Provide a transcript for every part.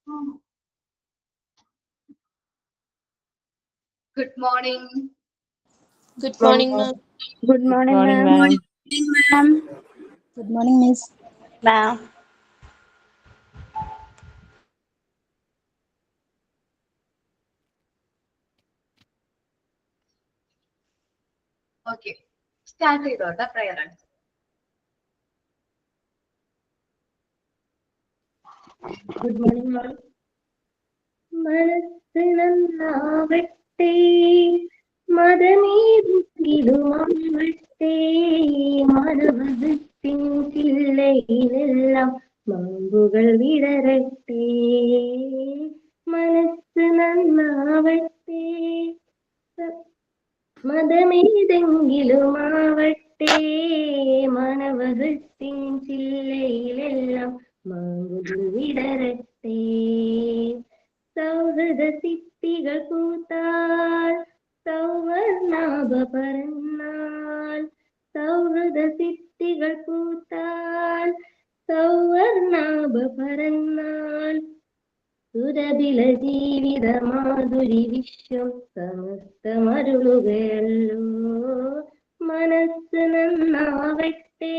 Good morning. Good morning, ma'am. Good morning, Morning, ma'am. ma'am. Good morning, Miss. Ma'am. Okay. Start ചെയ്തോട്ടെ prayer. Good morning, ma'am. മനസ്സ് നന്നാവട്ടെ, മതമേതെങ്കിലുമാവട്ടെ, മാനവത്തിൻ ചില്ലയിലെല്ലാം മാമ്പുകൾ വിടരട്ടെ. മനസ്സ് നന്നാവട്ടെ, മതമേതെങ്കിലുമാവട്ടെ, മാനവത്തിൻ ചില്ലയിലെല്ലാം മാമ്പുകൾ വിടരട്ടെ. സൗഹൃദ സിദ്ധികൾ പൂത്താൽ സൗവർണാഭ പറന്നാൽ, സൗഹൃദ സിദ്ധികൾ പൂത്താൽ സൗവർണാഭ പറന്നാൽ, സുരഭില ജീവിത മാധുരി വിശ്വം സമസ്തമരുളുകയല്ലോ. മനസ്സ് നന്നാവട്ടെ,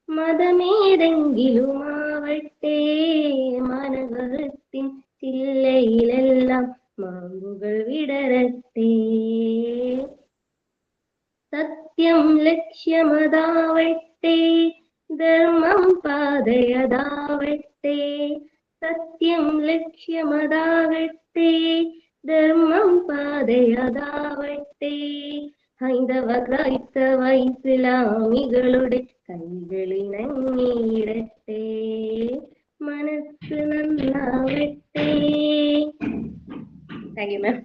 മതമേതെങ്കിലുമാവട്ടെ, മാനവത്തിൻ ചില്ലയിലെല്ലാം മാമ്പുകൾ വിടരട്ടെ. സത്യം ലക്ഷ്യമതാവട്ടെ, ധർമ്മം പാതയതാവട്ടെ, സത്യം ലക്ഷ്യമതാവട്ടെ, ധർമ്മം പാതയതാവട്ടെ. ഹൈന്ദവ ക്രൈസ്തവ ഇസ്ലാമികളുടെ കൈകളിണങ്ങിയിടട്ടെ. മനസ്സ് നന്നാവട്ടെ. Thank you ma'am.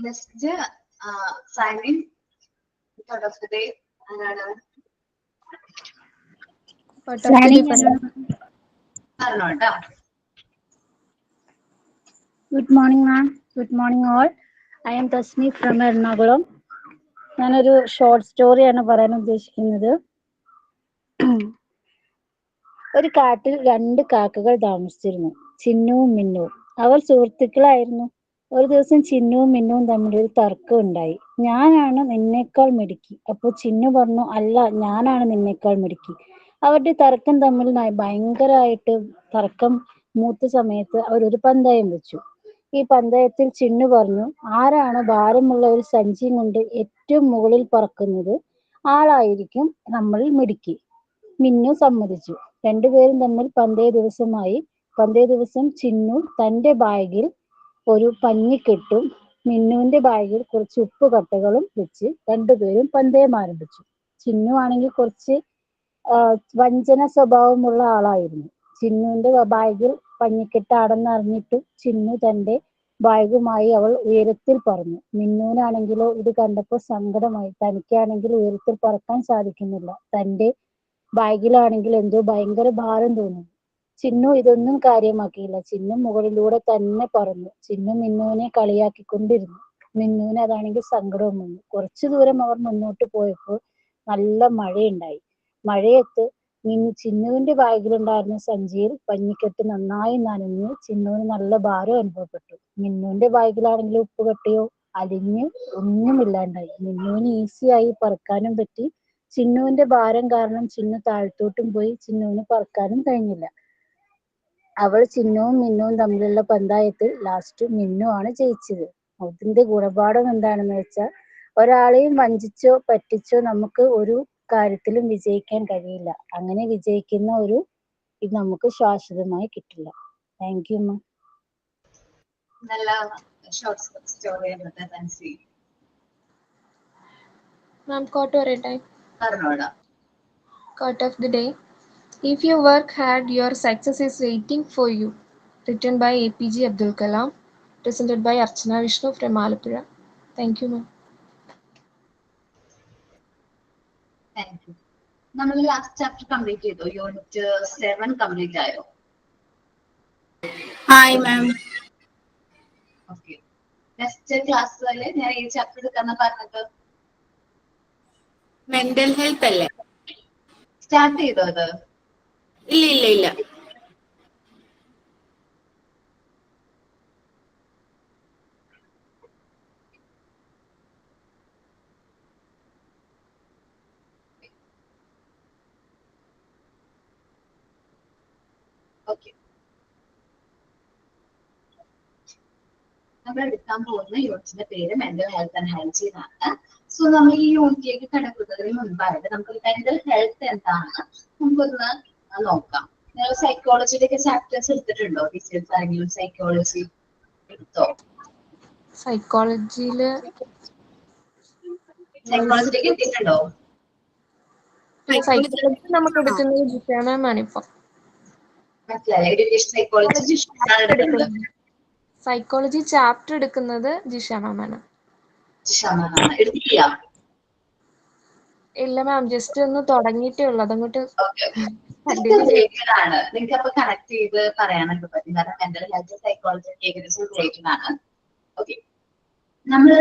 Next, signing thought of the day. Good morning, ma'am. Good morning, all. I am Tasmi from Ernakulam. ഞാനൊരു ഷോർട്ട് സ്റ്റോറിയാണ് പറയാൻ ഉദ്ദേശിക്കുന്നത്. ഒരു കാട്ടിൽ 2 കാക്കകൾ താമസിച്ചിരുന്നു, ചിന്നുവും മിന്നുവും. അവർ സുഹൃത്തുക്കളായിരുന്നു. ഒരു ദിവസം ചിന്നുവും മിന്നുവും തമ്മിൽ ഒരു തർക്കം ഉണ്ടായി. ഞാനാണ് നിന്നേക്കാൾ മിടുക്കി. അപ്പോൾ ചിന്നു പറഞ്ഞു, അല്ല, ഞാനാണ് നിന്നേക്കാൾ മിടുക്കി. അവരുടെ തർക്കം തമ്മിൽ ഭയങ്കരമായിട്ട് തർക്കം മൂത്ത സമയത്ത് അവരൊരു പന്തയം വെച്ചു. ഈ പന്തയത്തിൽ ചിന്നു പറഞ്ഞു, ആരാണ് ഭാരമുള്ള ഒരു സഞ്ചിയും കൊണ്ട് ഏറ്റവും മുകളിൽ പറക്കുന്നത് ആളായിരിക്കും നമ്മളിൽ മിടുക്കി. മിന്നു സമ്മതിച്ചു. രണ്ടുപേരും തമ്മിൽ പന്തയ ദിവസം ചിന്നു തന്റെ ബാഗിൽ ഒരു പഞ്ഞിക്കെട്ടും മിന്നുവിന്റെ ബാഗിൽ കുറച്ച് ഉപ്പ് കട്ടകളും വെച്ച് രണ്ടുപേരും പന്തയം ആരംഭിച്ചു. ചിന്നു ആണെങ്കിൽ കുറച്ച് വഞ്ചന സ്വഭാവമുള്ള ആളായിരുന്നു. ചിന്നുവിന്റെ ബാഗിൽ പഞ്ഞിക്കെട്ട് ആണെന്നറിഞ്ഞിട്ട് ചിന്നു തന്റെ ബാഗുമായി അവൾ ഉയരത്തിൽ പറന്നു. മിന്നുവിനാണെങ്കിലോ ഇത് കണ്ടപ്പോൾ സങ്കടമായി. തനിക്കാണെങ്കിൽ ഉയരത്തിൽ പറക്കാൻ സാധിക്കുന്നില്ല. തന്റെ ബാഗിലാണെങ്കിൽ എന്തോ ഭയങ്കര ഭാരം തോന്നുന്നു. ചിന്നു ഇതൊന്നും കാര്യമാക്കിയില്ല. ചിന്നു മുകളിലൂടെ തന്നെ പറന്നു. ചിന്നു മിന്നുവിനെ കളിയാക്കിക്കൊണ്ടിരുന്നു. മിന്നുവിന് അതാണെങ്കിൽ സങ്കടവും വന്നു. കുറച്ചു ദൂരം അവർ മുന്നോട്ട് പോയപ്പോൾ നല്ല മഴയുണ്ടായി. മഴയത്ത് ചിന്നുവിന്റെ ബാഗിലുണ്ടായിരുന്ന സഞ്ചിയിൽ പഞ്ഞിക്കെട്ട് നന്നായി നനഞ്ഞ് ചിന്നുവിന് നല്ല ഭാരം അനുഭവപ്പെട്ടു. മിന്നുവിന്റെ ബാഗിലാണെങ്കിൽ ഉപ്പുകെട്ടിയോ അലിഞ്ഞ് ഒന്നുമില്ലാണ്ടായി. മിന്നുവിന് ഈസിയായി പറക്കാനും പറ്റി. ചിന്നുവിന്റെ ഭാരം കാരണം ചിന്നു താഴത്തോട്ടും പോയി. ചിന്നുവിന് പറക്കാനും കഴിഞ്ഞില്ല. അവൾ ചിന്നുവും മിന്നുവും തമ്മിലുള്ള പന്തയത്തിൽ ലാസ്റ്റ് മിന്നു ആണ് ജയിച്ചത്. അതിന്റെ ഗുണപാഠം എന്താണെന്ന് വെച്ചാൽ, ഒരാളെയും വഞ്ചിച്ചോ പറ്റിച്ചോ നമുക്ക് ഒരു കാര്യത്തിലും വിജയിക്കാൻ കഴിയില്ല. അങ്ങനെ വിജയിക്കുന്ന ഇത് നമുക്ക് ശാശ്വതമായി കിട്ടില്ല. താങ്ക് യു മാം. നല്ല ഷോർട്ട് സ്റ്റോറി ആണ്. Ma'am, quote പറയട്ടെ. പറഞ്ഞോടാ. Quote of the day. If you work hard, your success is waiting for you. Written by APJ Abdul Kalam. Presented by Archana Vishnu from Alappuzha. Thank you, ma'am. Thank you. നമ്മൾ last chapter complete ചെയ്തു. Unit 7 complete ആയോ? Hi ma'am. Okay. Next ക്ലാസ്സിൽ ഞാൻ ഈ chapter എടുക്കാന്ന് പറഞ്ഞത് mental health അല്ലേ? Start ചെയ്തോ അത്? ഇല്ല ഇല്ല ഇല്ല. ഓക്കെ, നമ്മൾ എടുക്കാൻ പോകുന്ന യൂണിറ്റിന്റെ പേര് മെന്റൽ ഹെൽത്ത് ആൻഡ് ഹൈജീൻ ആണ്. സോ നമ്മൾ ഈ യൂണിറ്റിലേക്ക് കടക്കുന്നതിന് മുൻപായിട്ട് നമുക്ക് മെന്റൽ ഹെൽത്ത് എന്താണ് നമുക്കൊന്ന് നോക്കാം. നിങ്ങൾ സൈക്കോളജിയുടെ ഒക്കെ ചാപ്റ്റേഴ്സ് എടുത്തിട്ടുണ്ടോ? ടീച്ചേഴ്സ് ആരെങ്കിലും സൈക്കോളജി എടുത്തോ? സൈക്കോളജിയില് സൈക്കോളജിയിലേക്ക് എത്തിയിട്ടുണ്ടോ? സൈക്കോളജി നമുക്ക് എടുക്കുന്നത് ജിഷ മാം ആണ് ഇപ്പൊ. മനസ്സിലായി. എഡ്യൂക്കേഷൻ സൈക്കോളജി എടുക്കുന്നത്. സൈക്കോളജി ചാപ്റ്റർ എടുക്കുന്നത് ജിഷ മാം ആണ്. എടുത്തില്ല? ഇല്ല മാം, ജസ്റ്റ് ഒന്ന് തുടങ്ങിയിട്ടേ ഉള്ളൂ. അതങ്ങോട്ട് ആണ്. നിങ്ങൾക്ക് അപ്പൊ കണക്ട് ചെയ്ത് പറയാനൊക്കെ പറ്റും. കാരണം മെന്റൽ ഹെൽത്ത് സൈക്കോളജി ഏകദേശം റിലേറ്റഡ് ആണ്. ഓക്കെ, നമ്മള്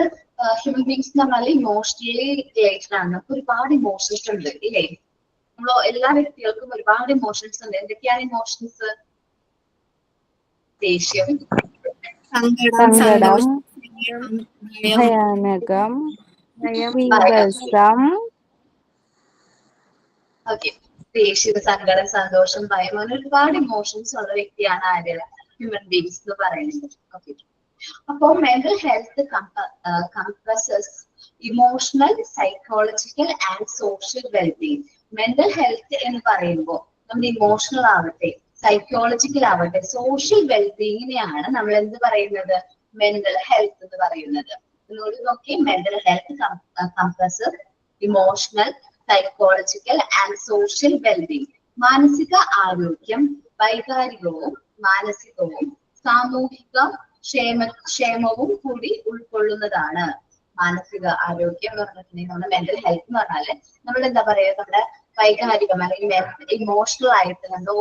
ഹ്യൂമൻ ബീങ്സ് എന്ന് പറഞ്ഞാൽ ഇമോഷണലി റിലേറ്റഡ് ആണ്. നമുക്ക് ഒരുപാട് ഇമോഷൻസ് ഉണ്ട് ഇല്ലേ? നമ്മൾ എല്ലാ വ്യക്തികൾക്കും ഒരുപാട് ഇമോഷൻസ് ഉണ്ട്. എന്തൊക്കെയാണ് ഇമോഷൻസ്? ദേഷ്യം, സങ്കടം, ഭയാനകം, വിവസം. ഓക്കെ, ദേഷ്യം, സങ്കടം, സന്തോഷം, ഭയം, അങ്ങനെ ഒരുപാട് ഇമോഷൻസ് ഉള്ള വ്യക്തിയാണ് ആര്? ഹ്യൂമൻ ബീങ്സ് എന്ന് പറയുന്നത്. ഓക്കെ, അപ്പോ mental health compresses emotional, psychological and social wellbeing. Mental health എന്ന് പറയുമ്പോൾ നമ്മുടെ ഇമോഷണൽ ആവട്ടെ, സൈക്കോളജിക്കൽ ആവട്ടെ, സോഷ്യൽ വെൽബീങ്ങിനെയാണ് നമ്മൾ എന്ത് പറയുന്നത്? മെന്റൽ ഹെൽത്ത് എന്ന് പറയുന്നത്. ഒന്നുകൂടി നോക്കി, mental health compresses emotional, psychological and social wellbeing. മാനസിക ആരോഗ്യം വൈകാരികവും മാനസികവും സാമൂഹിക ക്ഷേമവും കൂടി ഉൾക്കൊള്ളുന്നതാണ്. മാനസിക ആരോഗ്യം എന്ന് പറഞ്ഞിട്ടുണ്ടെങ്കിൽ നമ്മുടെ മെന്റൽ ഹെൽത്ത് എന്ന് പറഞ്ഞാല് നമ്മൾ എന്താ പറയുക, നമ്മുടെ വൈകാരികം അല്ലെങ്കിൽ ഇമോഷണൽ ആയിട്ട് നമ്മുടെ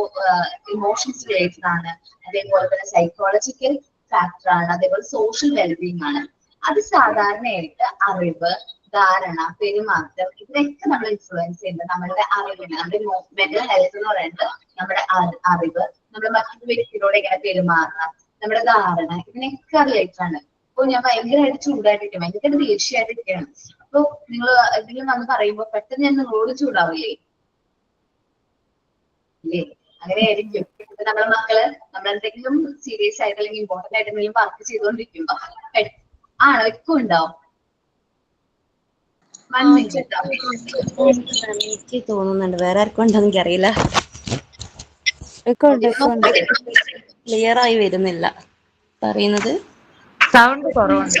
ഇമോഷൻസ് റിലേറ്റഡ് ആണ്. അതേപോലെ തന്നെ സൈക്കോളജിക്കൽ ഫാക്ടർ ആണ്. അതേപോലെ സോഷ്യൽ വെൽബീങ് ആണ്. അത് സാധാരണയായിട്ട് അറിവ്, ധാരണ, പെരുമാറ്റം ഇതിനൊക്കെ നമ്മൾ ഇൻഫ്ലുവൻസ് ചെയ്യുന്നത് നമ്മളുടെ അറിവിനെ. നമ്മുടെ മെന്റൽ ഹെൽത്ത് എന്ന് പറയുന്നത് നമ്മുടെ അറിവ്, നമ്മൾ മറ്റൊരു വ്യക്തിയോട് എങ്ങനെ പെരുമാറണം, നമ്മുടെ ധാരണ, ഇതിനൊക്കെ റിലേറ്റഡ് ആണ്. അപ്പൊ ഞാൻ ഭയങ്കരമായിട്ട് ചൂടായിട്ടിരിക്കും, ഭയങ്കര ദേഷ്യമായിട്ടിരിക്കുകയാണ്. അപ്പൊ നിങ്ങൾ എന്തെങ്കിലും വന്ന് പറയുമ്പോ പെട്ടെന്ന് ഞാൻ നിങ്ങളോട് ചൂടാവില്ലേ? ഇല്ലേ? അങ്ങനെയായിരിക്കും. നമ്മുടെ മക്കള് നമ്മളെന്തെങ്കിലും സീരിയസ് ആയിട്ട് അല്ലെങ്കിൽ ഇമ്പോർട്ടന്റ് ആയിട്ട് എന്തെങ്കിലും വർക്ക് ചെയ്തുകൊണ്ടിരിക്കുമ്പോ ആണോ ഇക്കും ഉണ്ടാവും? എനിക്ക് തോന്നുന്നുണ്ട്, വേറെ ആർക്കും ഉണ്ടോ എനിക്ക് അറിയില്ല. ക്ലിയർ ആയി വരുന്നില്ല പറയുന്നത്. സൗണ്ട് കുറവുണ്ട്.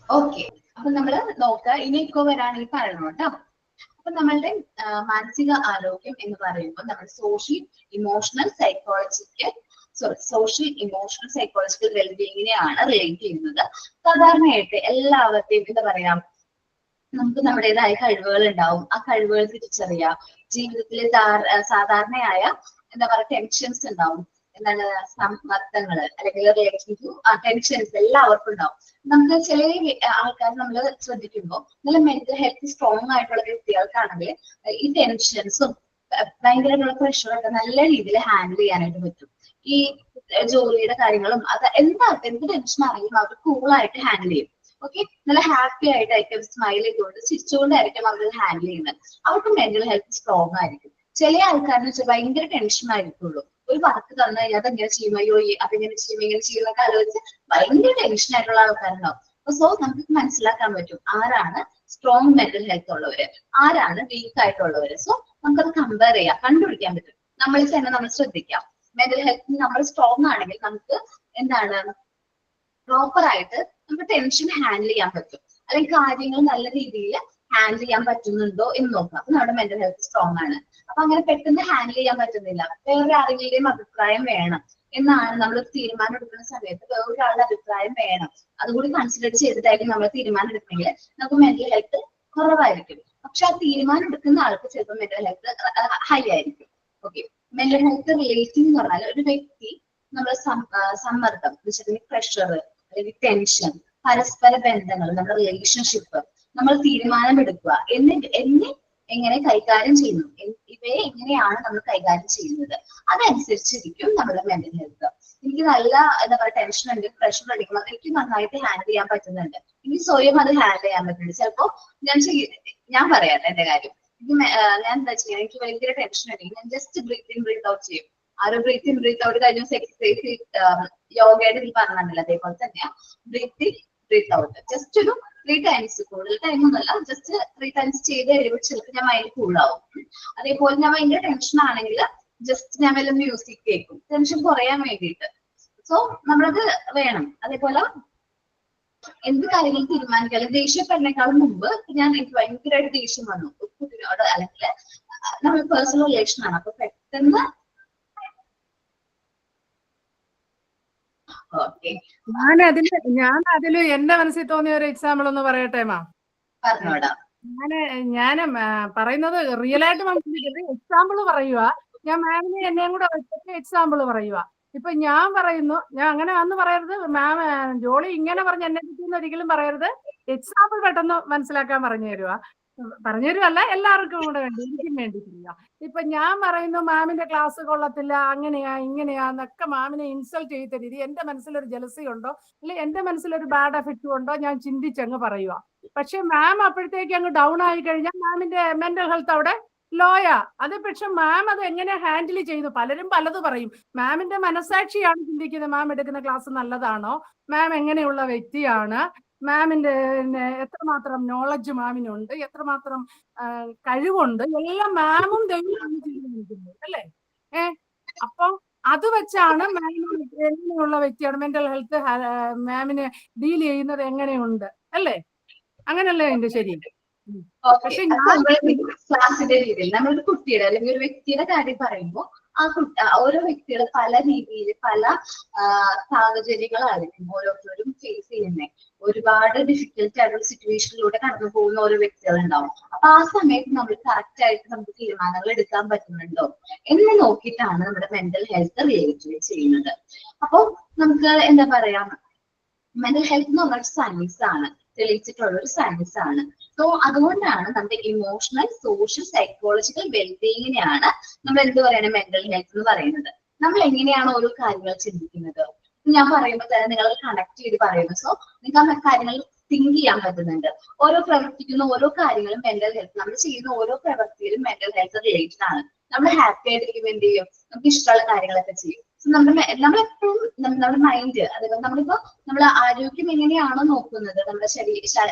ഓക്കെ, അപ്പൊ നമ്മള് നോക്കുക. ഇനി ഇക്കോ വരാണെങ്കിൽ പറയണം കേട്ടോ. അപ്പൊ നമ്മളുടെ മാനസിക ആരോഗ്യം എന്ന് പറയുമ്പോൾ നമ്മൾ സോഷ്യൽ ഇമോഷണൽ സൈക്കോളജിക്കൽ വെൽബീങ്ങിനെയാണ് റിലേറ്റ് ചെയ്യുന്നത്. സാധാരണയായിട്ട് എല്ലാവർക്കും എന്താ പറയാ, നമുക്ക് നമ്മുടേതായ കഴിവുകൾ ഉണ്ടാവും. ആ കഴിവുകൾ തിരിച്ചറിയാം. ജീവിതത്തിലെ സാധാരണയായ എന്താ പറയാ ടെൻഷൻസ് ഉണ്ടാവും. എന്താണ് സമ്മർദ്ദങ്ങള് അല്ലെങ്കിൽ റിലേഷൻ ടു ടെൻഷൻസ് എല്ലാവർക്കും ഉണ്ടാവും. നമുക്ക് ചില ആൾക്കാർ നമ്മൾ ശ്രദ്ധിക്കുമ്പോൾ നല്ല മെന്റൽ ഹെൽത്ത് സ്ട്രോങ് ആയിട്ടുള്ള വ്യക്തികൾക്കാണെങ്കിൽ ഈ ടെൻഷൻസും ഭയങ്കരമായിട്ടുള്ള പ്രഷറൊക്കെ നല്ല രീതിയിൽ ഹാൻഡിൽ ചെയ്യാനായിട്ട് പറ്റും. ഈ ജോലിയുടെ കാര്യങ്ങളും അത് എന്ത് ടെൻഷൻ ആണെങ്കിലും അവർ കൂളായിട്ട് ഹാൻഡിൽ ചെയ്യും. ഓക്കെ, നല്ല ഹാപ്പി ആയിട്ടായിരിക്കും, സ്മൈൽ ചെയ്തുകൊണ്ട് ചിരിച്ചുകൊണ്ടായിരിക്കും അവർ ഹാൻഡിൽ ചെയ്യുന്നത്. അവർക്ക് മെന്റൽ ഹെൽത്ത് സ്ട്രോങ് ആയിരിക്കും. ചില ആൾക്കാരെന്ന് വെച്ചാൽ ഭയങ്കര ടെൻഷൻ ആയിരിക്കുള്ളൂ. ഒരു വർക്ക് തന്നു കഴിഞ്ഞാൽ അതെങ്ങനെ ചെയ്യും, അയ്യോ അതെങ്ങനെ ചെയ്യും, ഇങ്ങനെ ചെയ്യുന്നൊക്കെ ആലോചിച്ച് ഭയങ്കര ടെൻഷൻ ആയിട്ടുള്ള ആൾക്കാരുണ്ടാവും. സോ നമുക്ക് മനസ്സിലാക്കാൻ പറ്റും ആരാണ് സ്ട്രോങ് മെന്റൽ ഹെൽത്ത് ഉള്ളവര്, ആരാണ് വീക്ക് ആയിട്ടുള്ളവര്. സോ നമുക്കത് കമ്പയർ ചെയ്യാം, കണ്ടുപിടിക്കാൻ പറ്റും. നമ്മളിൽ തന്നെ നമ്മൾ ശ്രദ്ധിക്കാം. മെന്റൽ ഹെൽത്ത് നമ്മൾ സ്ട്രോങ് ആണെങ്കിൽ നമുക്ക് എന്താണ് പ്രോപ്പർ ആയിട്ട് നമുക്ക് ടെൻഷൻ ഹാൻഡിൽ ചെയ്യാൻ പറ്റും, അല്ലെങ്കിൽ കാര്യങ്ങൾ നല്ല രീതിയിൽ ഹാൻഡിൽ ചെയ്യാൻ പറ്റുന്നുണ്ടോ എന്ന് നോക്കാം. അപ്പൊ നമ്മുടെ മെന്റൽ ഹെൽത്ത് സ്ട്രോങ് ആണ്. അപ്പൊ അങ്ങനെ പെട്ടെന്ന് ഹാൻഡിൽ ചെയ്യാൻ പറ്റുന്നില്ല. വേറെ ആരെങ്കിലും അഭിപ്രായം വേണം എന്നാണ് നമ്മൾ തീരുമാനം എടുക്കുന്ന സമയത്ത്. വേറൊരാളുടെ അഭിപ്രായം വേണം, അതുകൂടി കൺസിഡർ ചെയ്തിട്ടായിരിക്കും നമ്മൾ തീരുമാനം എടുക്കണമെങ്കിൽ നമുക്ക് മെന്റൽ ഹെൽത്ത് കുറവായിരിക്കും. പക്ഷെ ആ തീരുമാനം എടുക്കുന്ന ആൾക്ക് ചിലപ്പോൾ മെന്റൽ ഹെൽത്ത് ഹൈ ആയിരിക്കും. ഓക്കെ, മെന്റൽ ഹെൽത്ത് റിലേറ്റിംഗ് എന്ന് പറഞ്ഞാൽ ഒരു വ്യക്തി നമ്മുടെ സമ്മർദ്ദം, പ്രഷർ അല്ലെങ്കിൽ ടെൻഷൻ, പരസ്പര ബന്ധങ്ങൾ, നമ്മുടെ റിലേഷൻഷിപ്പ്, നമ്മൾ തീരുമാനമെടുക്കുക എങ്ങനെ കൈകാര്യം ചെയ്യുന്നു, ഇവയെ എങ്ങനെയാണ് നമ്മൾ കൈകാര്യം ചെയ്യുന്നത്, അതനുസരിച്ചിരിക്കും നമ്മുടെ മെന്റൽ ഹെൽത്ത്. എനിക്ക് നല്ല എന്താ പറയുക ടെൻഷൻ ഉണ്ട്, പ്രഷർ അടിക്കും, അത് എനിക്ക് നന്നായിട്ട് ഹാൻഡിൽ ചെയ്യാൻ പറ്റുന്നുണ്ട്, എനിക്ക് സ്വയം അത് ഹാൻഡിൽ ചെയ്യാൻ പറ്റുന്നുണ്ട്. ചിലപ്പോ ഞാൻ പറയാം എന്റെ കാര്യം, ഞാൻ എന്താ ചെയ്യാം, എനിക്ക് ഭയങ്കര ടെൻഷൻ ഉണ്ടെങ്കിൽ ഞാൻ just breathe in breathe out ചെയ്യും. ആ ഒരു ബ്രീത്ത് ഇൻ ബ്രീത്ത് ഔട്ട് കഴിഞ്ഞ എക്സസൈസ് യോഗയുടെ ഇതിൽ പറഞ്ഞില്ല, അതേപോലെ തന്നെയാ breathe in breathe out. Just ഒരു 3 times, കൂടുതൽ ടൈം ഒന്നുമല്ല, ജസ്റ്റ് 3 times ചെയ്ത് കഴിയുമ്പോൾ ചിലപ്പോൾ ഞാൻ മൈൻഡ് കൂളാവും. അതേപോലെ ഞാൻ ഭയങ്കര ടെൻഷൻ ആണെങ്കിൽ ജസ്റ്റ് ഞാൻ വല്ല മ്യൂസിക് കേൾക്കും, ടെൻഷൻ കുറയാൻ വേണ്ടിയിട്ട്. സോ നമ്മളത് വേണം. അതേപോലെ എന്ത് കാര്യങ്ങൾ തീരുമാനിക്കാനും ദേഷ്യപ്പെടുന്നേക്കാളും മുമ്പ് എനിക്ക് ഭയങ്കരമായിട്ട് ദേഷ്യം വന്നു കുട്ടിയോട്, അല്ലെങ്കിൽ നമ്മൾ പേഴ്സണൽ റിലേഷൻ ആണ്, അപ്പൊ പെട്ടെന്ന് ഞാൻ അതില് എന്റെ മനസ്സിൽ തോന്നിയ ഒരു എക്സാമ്പിൾ ഒന്ന് പറയട്ടെ മാം. പറഞ്ഞോടാ. ഞാൻ പറയുന്നത് റിയൽ ആയിട്ട് മനസ്സിലാക്കിയത് എക്സാമ്പിൾ പറയുക. ഞാൻ മാമിനെ എന്നെയും കൂടെ വെച്ചിട്ട് എക്സാമ്പിൾ പറയുക. ഇപ്പൊ ഞാൻ പറയുന്നു, ഞാൻ അങ്ങനെ അന്ന് പറയരുത് മാം, ജോളി ഇങ്ങനെ പറഞ്ഞ് എന്നെ പറ്റിയെന്ന് ഒരിക്കലും പറയരുത്. എക്സാമ്പിൾ പെട്ടെന്ന് മനസ്സിലാക്കാൻ പറഞ്ഞു തരുമല്ല, എല്ലാവർക്കും കൂടെ വേണ്ടി, എനിക്കും വേണ്ടിയിട്ടില്ല. ഇപ്പൊ ഞാൻ പറയുന്നു മാമിന്റെ ക്ലാസ് കൊള്ളത്തില്ല, അങ്ങനെയാ ഇങ്ങനെയാ എന്നൊക്കെ മാമിനെ ഇൻസൾട്ട് ചെയ്ത രീതി, എന്റെ മനസ്സിലൊരു ജലസി ഉണ്ടോ അല്ലെങ്കിൽ എന്റെ മനസ്സിലൊരു ബാഡ് എഫക്റ്റ് ഉണ്ടോ ഞാൻ ചിന്തിച്ചങ്ങ് പറയുക. പക്ഷെ മാം അപ്പോഴത്തേക്ക് അങ്ങ് ഡൗൺ ആയി കഴിഞ്ഞാൽ മാമിന്റെ മെന്റൽ ഹെൽത്ത് അവിടെ ലോയാ. അത് പക്ഷെ മാം അത് എങ്ങനെ ഹാൻഡിൽ ചെയ്തു, പലരും പലത് പറയും. മാമിന്റെ മനസാക്ഷിയാണ് ചിന്തിക്കുന്നത്, മാം എടുക്കുന്ന ക്ലാസ് നല്ലതാണോ, മാം എങ്ങനെയുള്ള വ്യക്തിയാണ്, മാമിന്റെ എത്രമാത്രം നോളജ് മാമിനുണ്ട്, എത്രമാത്രം കഴിവുണ്ട്, എല്ലാം മാമും ദൈവമാണ് ചെയ്തിരിക്കുന്നത് അല്ലേ. അപ്പൊ അത് വെച്ചാണ് മാം എങ്ങനെയുള്ള വ്യക്തിയാണ്, മെന്റൽ ഹെൽത്ത് മാമിനെ ഡീൽ ചെയ്യുന്നത് എങ്ങനെയുണ്ട് അല്ലേ, അങ്ങനല്ലേ അതിന്റെ ശരി. പക്ഷെ ക്ലാസിന്റെ രീതിയിൽ നമ്മളൊരു കുട്ടിയുടെ അല്ലെങ്കിൽ ഒരു വ്യക്തിയുടെ കാര്യം പറയുമ്പോൾ ഓരോ വ്യക്തികൾ പല രീതിയിൽ പല സാഹചര്യങ്ങളായിരിക്കും ഓരോരുത്തരും ഫേസ് ചെയ്യുന്നത്. ഒരുപാട് ഡിഫിക്കൽട്ട് ആയിട്ടുള്ള സിറ്റുവേഷനിലൂടെ കടന്നു പോകുന്ന ഓരോ വ്യക്തികളുണ്ടാവും. അപ്പൊ ആ സമയത്ത് നമ്മൾ കറക്റ്റ് ആയിട്ട് നമുക്ക് തീരുമാനങ്ങൾ എടുക്കാൻ പറ്റുന്നുണ്ടോ എന്ന് നോക്കിയിട്ടാണ് നമ്മുടെ മെന്റൽ ഹെൽത്ത് റിലേറ്റ് ചെയ്യുന്നത്. അപ്പൊ നമുക്ക് എന്താ പറയാ, മെന്റൽ ഹെൽത്ത് എന്ന് പറഞ്ഞ സയൻസ് ആണ്, തെളിയിച്ചിട്ടുള്ള ഒരു സയൻസ് ആണ്. സോ അതുകൊണ്ടാണ് നമ്മുടെ ഇമോഷണൽ, സോഷ്യൽ, സൈക്കോളജിക്കൽ വെൽബീയിങ്ങിനെയാണ് നമ്മൾ എന്ത് പറയുന്നത് മെന്റൽ ഹെൽത്ത് എന്ന് പറയുന്നത്. നമ്മൾ എങ്ങനെയാണ് ഓരോ കാര്യങ്ങൾ ചിന്തിക്കുന്നത്, ഞാൻ പറയുമ്പോൾ തന്നെ നിങ്ങൾ കണക്ട് ചെയ്ത് പറയുന്നു. സോ നിങ്ങൾക്ക് ആ കാര്യങ്ങൾ തിങ്ക് ചെയ്യാൻ പറ്റുന്നുണ്ട്. ഓരോ പ്രവർത്തിക്കുന്ന ഓരോ കാര്യങ്ങളും മെന്റൽ ഹെൽത്ത്, നമ്മൾ ചെയ്യുന്ന ഓരോ പ്രവൃത്തിയിലും മെന്റൽ ഹെൽത്ത് റിലേറ്റഡ് ആണ്. നമ്മൾ ഹാപ്പി ആയിട്ടിരിക്കുമ്പോൾ എന്ത് ചെയ്യും, നമുക്ക് ഇഷ്ടമുള്ള കാര്യങ്ങളൊക്കെ ചെയ്യും. നമ്മളെപ്പോഴും നമ്മുടെ മൈൻഡ്, അതേപോലെ നമ്മളിപ്പോ നമ്മളെ ആരോഗ്യം എങ്ങനെയാണോ നോക്കുന്നത്, നമ്മുടെ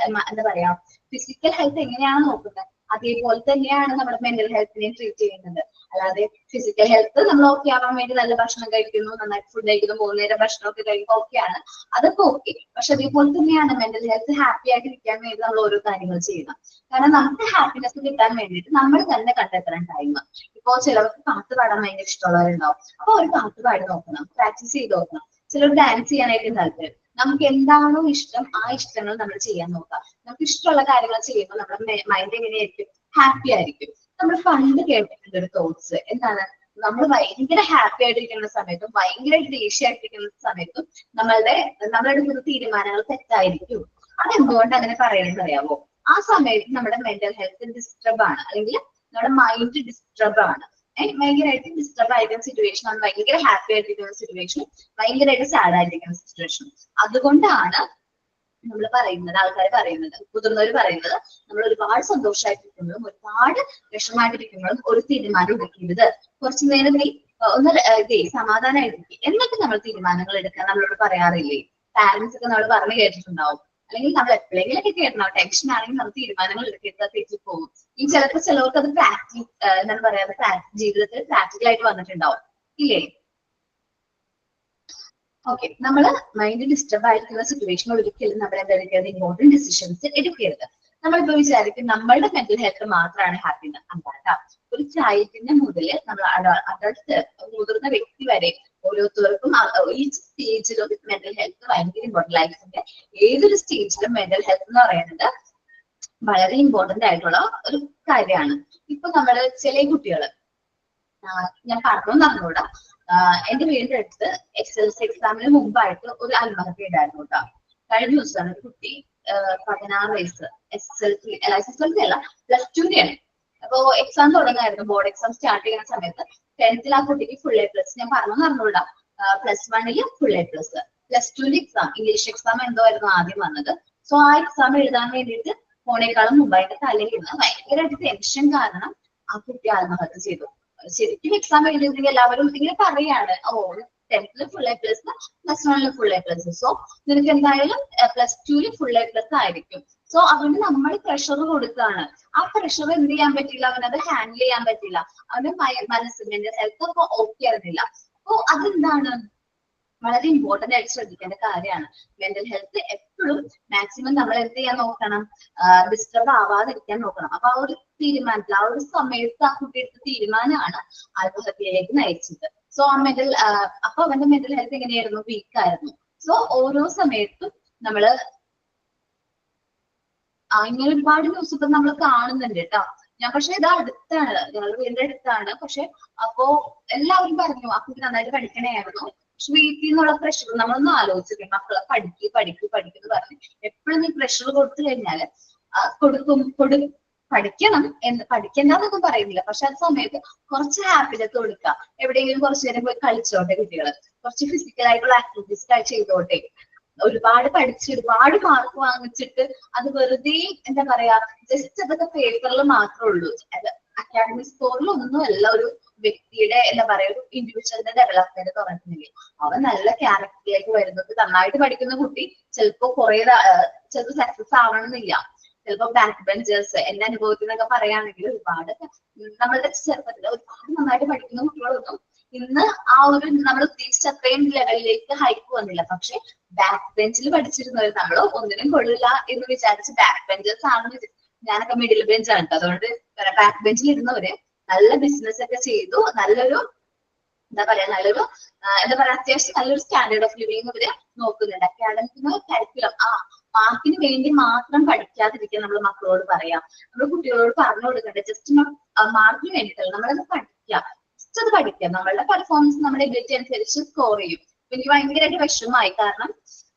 എന്താ പറയാ ഫിസിക്കൽ ഹെൽത്ത് എങ്ങനെയാണോ നോക്കുന്നത്, അതേപോലെ തന്നെയാണ് നമ്മുടെ മെന്റൽ ഹെൽത്തിനെ ട്രീറ്റ് ചെയ്യുന്നത്. അല്ലാതെ ഫിസിക്കൽ ഹെൽത്ത് നമ്മൾ ഓക്കെ ആവാൻ വേണ്ടി നല്ല ഭക്ഷണം കഴിക്കുന്നു, നന്നായിട്ട് ഫുഡ് കഴിക്കുന്നു, 3 നേരം ഭക്ഷണമൊക്കെ കഴിക്കുമ്പോൾ ഓക്കെയാണ്, അതൊക്കെ ഓക്കെ. പക്ഷെ അതേപോലെ തന്നെയാണ് മെന്റൽ ഹെൽത്ത് ഹാപ്പി ആയിട്ട് ഇരിക്കാൻ വേണ്ടി നമ്മൾ ഓരോ കാര്യങ്ങൾ ചെയ്യണം. കാരണം നമുക്ക് ഹാപ്പിനെസ് കിട്ടാൻ വേണ്ടിയിട്ട് നമ്മൾ തന്നെ കണ്ടെത്തണം ടൈം. ഇപ്പോ ചിലർക്ക് പാട്ട് പാടാൻ ഭയങ്കര ഇഷ്ടമുള്ളവരുണ്ടാവും, അപ്പൊ ഒരു പാട്ട് പാടി നോക്കണം, പ്രാക്ടീസ് ചെയ്ത് നോക്കണം. ചിലർ ഡാൻസ് ചെയ്യാനായിട്ട് താല്പര്യം. നമുക്ക് എന്താണോ ഇഷ്ടം ആ ഇഷ്ടങ്ങൾ നമ്മൾ ചെയ്യാൻ നോക്കാം. നമുക്ക് ഇഷ്ടമുള്ള കാര്യങ്ങൾ ചെയ്യുമ്പോൾ നമ്മുടെ മൈൻഡ് എങ്ങനെയായിരിക്കും, ഹാപ്പി ആയിരിക്കും. നമ്മൾ പണ്ട് കേട്ടിട്ടുണ്ട് ഒരു തോട്ട്സ്, എന്താണ്, നമ്മൾ ഭയങ്കര ഹാപ്പി ആയിട്ടിരിക്കുന്ന സമയത്തും ഭയങ്കരമായിട്ട് ദേഷ്യമായിട്ടിരിക്കുന്ന സമയത്തും നമ്മളെടുക്കുന്ന തീരുമാനങ്ങൾ തെറ്റായിരിക്കും. അതെന്തുകൊണ്ട് അങ്ങനെ പറയുന്നത് അറിയാമോ? ആ സമയത്ത് നമ്മുടെ മെന്റൽ ഹെൽത്ത് ഡിസ്റ്റർബ് ആണ്, അല്ലെങ്കിൽ നമ്മുടെ മൈൻഡ് ഡിസ്റ്റർബ് ആണ്. ഭയങ്കരമായിട്ട് ഡിസ്റ്റർബ് ആയിരിക്കുന്ന സിറ്റുവേഷൻ ആണ്, ഭയങ്കര ഹാപ്പി ആയിട്ടിരിക്കുന്ന സിറ്റുവേഷൻ, ഭയങ്കരമായിട്ട് സാഡ് ആയിരിക്കുന്ന സിറ്റുവേഷൻ. അതുകൊണ്ടാണ് നമ്മൾ പറയുന്നത്, ആൾക്കാർ പറയുന്നത്, മുതിർന്നവർ പറയുന്നത്, നമ്മൾ ഒരുപാട് സന്തോഷമായിട്ടിരിക്കുമ്പോഴും ഒരുപാട് വിഷമമായിട്ടിരിക്കുമ്പോഴും ഒരു തീരുമാനം എടുക്കരുത്. കുറച്ചു നേരം ഒന്ന് സമാധാനമായിട്ടിരിക്കും എന്നിട്ട് നമ്മൾ തീരുമാനങ്ങൾ എടുക്കാൻ നമ്മളോട് പറയാറില്ലേ? പാരന്റ്സ് ഒക്കെ നമ്മൾ പറഞ്ഞു കേട്ടിട്ടുണ്ടാവും, അല്ലെങ്കിൽ നമ്മൾ എപ്പോഴെങ്കിലൊക്കെ കേട്ടണം. ടെൻഷൻ ആണെങ്കിൽ നമ്മൾ തീരുമാനങ്ങൾ എടുക്കരുത്, തെറ്റിപ്പോകും. ഈ ചിലർക്ക് അത് എന്താണ് പറയാ, ജീവിതത്തിൽ പ്രാക്ടിക്കൽ ആയിട്ട് വന്നിട്ടുണ്ടാവും ഇല്ലേ? ഓക്കെ, നമ്മള് മൈൻഡ് ഡിസ്റ്റർബ് ആയിരിക്കുന്ന സിറ്റുവേഷൻ ഒരിക്കലും നമ്മൾ എന്താ ഇമ്പോർട്ടന്റ് ഡിസിഷൻസ് എടുക്കരുത്. നമ്മളിപ്പോ വിചാരിക്കും നമ്മളുടെ മെന്റൽ ഹെൽത്ത് മാത്രമാണ് ഹാപ്പിനെസ് അല്ലാട്ടോ. ഒരു ചൈൽഡിന്റെ മുതല് നമ്മൾ അഡൾട്ട് മുതിർന്ന വ്യക്തി വരെ ഓരോരുത്തർക്കും ഈ സ്റ്റേജിലും മെന്റൽ ഹെൽത്ത് ഭയങ്കര ഇമ്പോർട്ടന്റ്. ലൈഫിന്റെ ഏതൊരു സ്റ്റേജിലും മെന്റൽ ഹെൽത്ത് എന്ന് പറയുന്നത് വളരെ ഇമ്പോർട്ടന്റ് ആയിട്ടുള്ള ഒരു കാര്യമാണ്. ഇപ്പൊ നമ്മള് ചില കുട്ടികള് ഞാൻ പറഞ്ഞൂടാ, എന്റെ വീടിന്റെ അടുത്ത് SSLC എക്സാമിന് മുമ്പായിട്ട് ഒരു ആത്മഹത്യ ഉണ്ടായിരുന്നു കേട്ടോ. കഴിഞ്ഞ ദിവസമാണ് ഒരു കുട്ടി 16 വയസ്സ് SSLC അല്ല +2 അപ്പൊ എക്സാം തുടങ്ങായിരുന്നു. ബോർഡ് എക്സാം സ്റ്റാർട്ട് ചെയ്യുന്ന സമയത്ത് 10th ആ കുട്ടിക്ക് full A+. ഞാൻ പറഞ്ഞൂടാ, +1 full A+. +2 exam English exam എന്തോ ആയിരുന്നു ആദ്യം വന്നത്. സോ ആ എക്സാം എഴുതാൻ വേണ്ടിയിട്ട് ഫോണേക്കാളും മുമ്പ് അതിന്റെ തലയിൽ നിന്ന് ഭയങ്കരമായിട്ട് ടെൻഷൻ കാരണം ആ കുട്ടി ആത്മഹത്യ ചെയ്തു. ശരിക്കും എക്സാം എഴുതിയിരുന്നെങ്കിൽ എല്ലാവരും ഇങ്ങനെ പറയാണ്, ഓ 10th full A+, +1 full A+. So നിനക്ക് എന്തായാലും +2 full A+ ആയിരിക്കും. സോ അതുകൊണ്ട് നമ്മൾ പ്രഷർ കൊടുക്കുകയാണ്. ആ പ്രഷർ എന്ത് ചെയ്യാൻ പറ്റില്ല, അവനത് ഹാൻഡിൽ ചെയ്യാൻ പറ്റില്ല. അവന്റെ മനസ്സിന്റെ ഹെൽത്ത് ഒക്കെ ഓക്കെ ആയിരുന്നില്ല. അപ്പൊ അതെന്താണ് വളരെ ഇമ്പോർട്ടന്റ് ആയിട്ട് ശ്രദ്ധിക്കേണ്ട കാര്യമാണ്. മെന്റൽ ഹെൽത്ത് എപ്പോഴും മാക്സിമം നമ്മൾ എന്ത് ചെയ്യാൻ നോക്കണം, ഡിസ്റ്റർബ് ആവാതിരിക്കാൻ നോക്കണം. അപ്പൊ ആ ഒരു തീരുമാനത്തിൽ ആ ഒരു സമയത്ത് ആ കുട്ടി എടുത്ത തീരുമാനമാണ് ആത്മഹത്യയിലേക്ക് നയിച്ചത്. സോ അപ്പൊ അവന്റെ മെന്റൽ ഹെൽത്ത് എങ്ങനെയായിരുന്നു, വീക്ക് ആയിരുന്നു. സോ ഓരോ സമയത്തും നമ്മള് ഇങ്ങനെ ഒരുപാട് ന്യൂസ് ഇപ്പൊ നമ്മൾ കാണുന്നുണ്ട് കേട്ടോ. പക്ഷെ ഇത് അടുത്താണ്, ഞങ്ങളുടെ വീടിന്റെ അടുത്താണ്. പക്ഷെ അപ്പോ എല്ലാവരും പറഞ്ഞു ആ കുട്ടി നന്നായിട്ട് പഠിക്കണേയായിരുന്നു. പക്ഷെ വീട്ടിൽ നിന്നുള്ള പ്രഷർ നമ്മളൊന്നും ആലോചിച്ചിട്ടുണ്ട്. മക്കളെ പഠിക്കുന്നു പറഞ്ഞു എപ്പോഴും നീ പ്രഷർ കൊടുത്തു കഴിഞ്ഞാല് പഠിക്കണം എന്ന് പഠിക്കണ്ടെന്നൊന്നും പറയുന്നില്ല. പക്ഷെ ആ സമയത്ത് കുറച്ച് ഹാപ്പിനെസ് കൊടുക്കുക. എവിടെയെങ്കിലും കുറച്ചു നേരം പോയി കളിച്ചോട്ടെ കുട്ടികള്, കുറച്ച് ഫിസിക്കൽ ആയിട്ടുള്ള ആക്ടിവിറ്റീസ് ചെയ്തോട്ടെ. ഒരുപാട് പഠിച്ച് ഒരുപാട് മാർക്ക് വാങ്ങിച്ചിട്ട് അത് വെറുതെ എന്താ പറയാ ജസ്റ്റ് അതൊക്കെ പേപ്പറിൽ മാത്രമേ ഉള്ളൂ. അക്കാഡമിക് സ്കോറിൽ ഒന്നുമല്ല ഒരു വ്യക്തിയുടെ എന്താ പറയാ ഒരു ഇൻഡിവിജ്വലിന്റെ ഡെവലപ്മെന്റ് തുറക്കുന്നില്ലേ. അവൻ നല്ല ക്യാരക്ടറിലേക്ക് വരുന്നത്. നന്നായിട്ട് പഠിക്കുന്ന കുട്ടി ചിലപ്പോ ചിലപ്പോൾ സക്സസ് ആവണമെന്നില്ല. ചിലപ്പോ ബാക്ക് ബെഞ്ചേഴ്സ് എന്റെ അനുഭവത്തിൽ നിന്നൊക്കെ പറയുകയാണെങ്കിൽ ഒരുപാട് നമ്മളുടെ ചെറുപ്പത്തിൽ ഒരുപാട് നന്നായിട്ട് പഠിക്കുന്ന കുട്ടികളൊന്നും ഇന്ന് ആ ഒരു നമ്മൾ ഉദ്ദേശിച്ച അത്രയും ലെവലിലേക്ക് ഹൈക്ക് വന്നില്ല. പക്ഷെ ബാക്ക് ബെഞ്ചിൽ പഠിച്ചിരുന്നവർ നമ്മൾ ഒന്നിനും കൊള്ളില്ല എന്ന് വിചാരിച്ച് ബാക്ക് ബെഞ്ചേഴ്സ് ആണെന്ന് ഞാനൊക്കെ മിഡിൽ ബെഞ്ചാണ്. അതുകൊണ്ട് ബാക്ക് ബെഞ്ചിൽ ഇരുന്നവര് നല്ല ബിസിനസ് ഒക്കെ ചെയ്തു, നല്ലൊരു എന്താ പറയാ അത്യാവശ്യം നല്ലൊരു സ്റ്റാൻഡേർഡ് ഓഫ് ലിവിംഗ് ഇവര് നോക്കുന്നുണ്ട്. അക്കാഡമിക് കരിക്കുലം മാർക്കിന് വേണ്ടി മാത്രം പഠിക്കാതിരിക്കാൻ നമ്മൾ മക്കളോട് പറയാം. നമ്മൾ കുട്ടികളോട് പറഞ്ഞു കൊടുക്കണ്ടേ, ജസ്റ്റ് മാർക്കിന് വേണ്ടിയിട്ടല്ല, നമ്മളത് പഠിക്കാം. ജസ്റ്റ് അത് പഠിക്കാം. നമ്മളുടെ പെർഫോമൻസ് നമ്മുടെ എബിലിറ്റി അനുസരിച്ച് സ്കോർ ചെയ്യും. എനിക്ക് ഭയങ്കരമായിട്ട് വിഷമമായി. കാരണം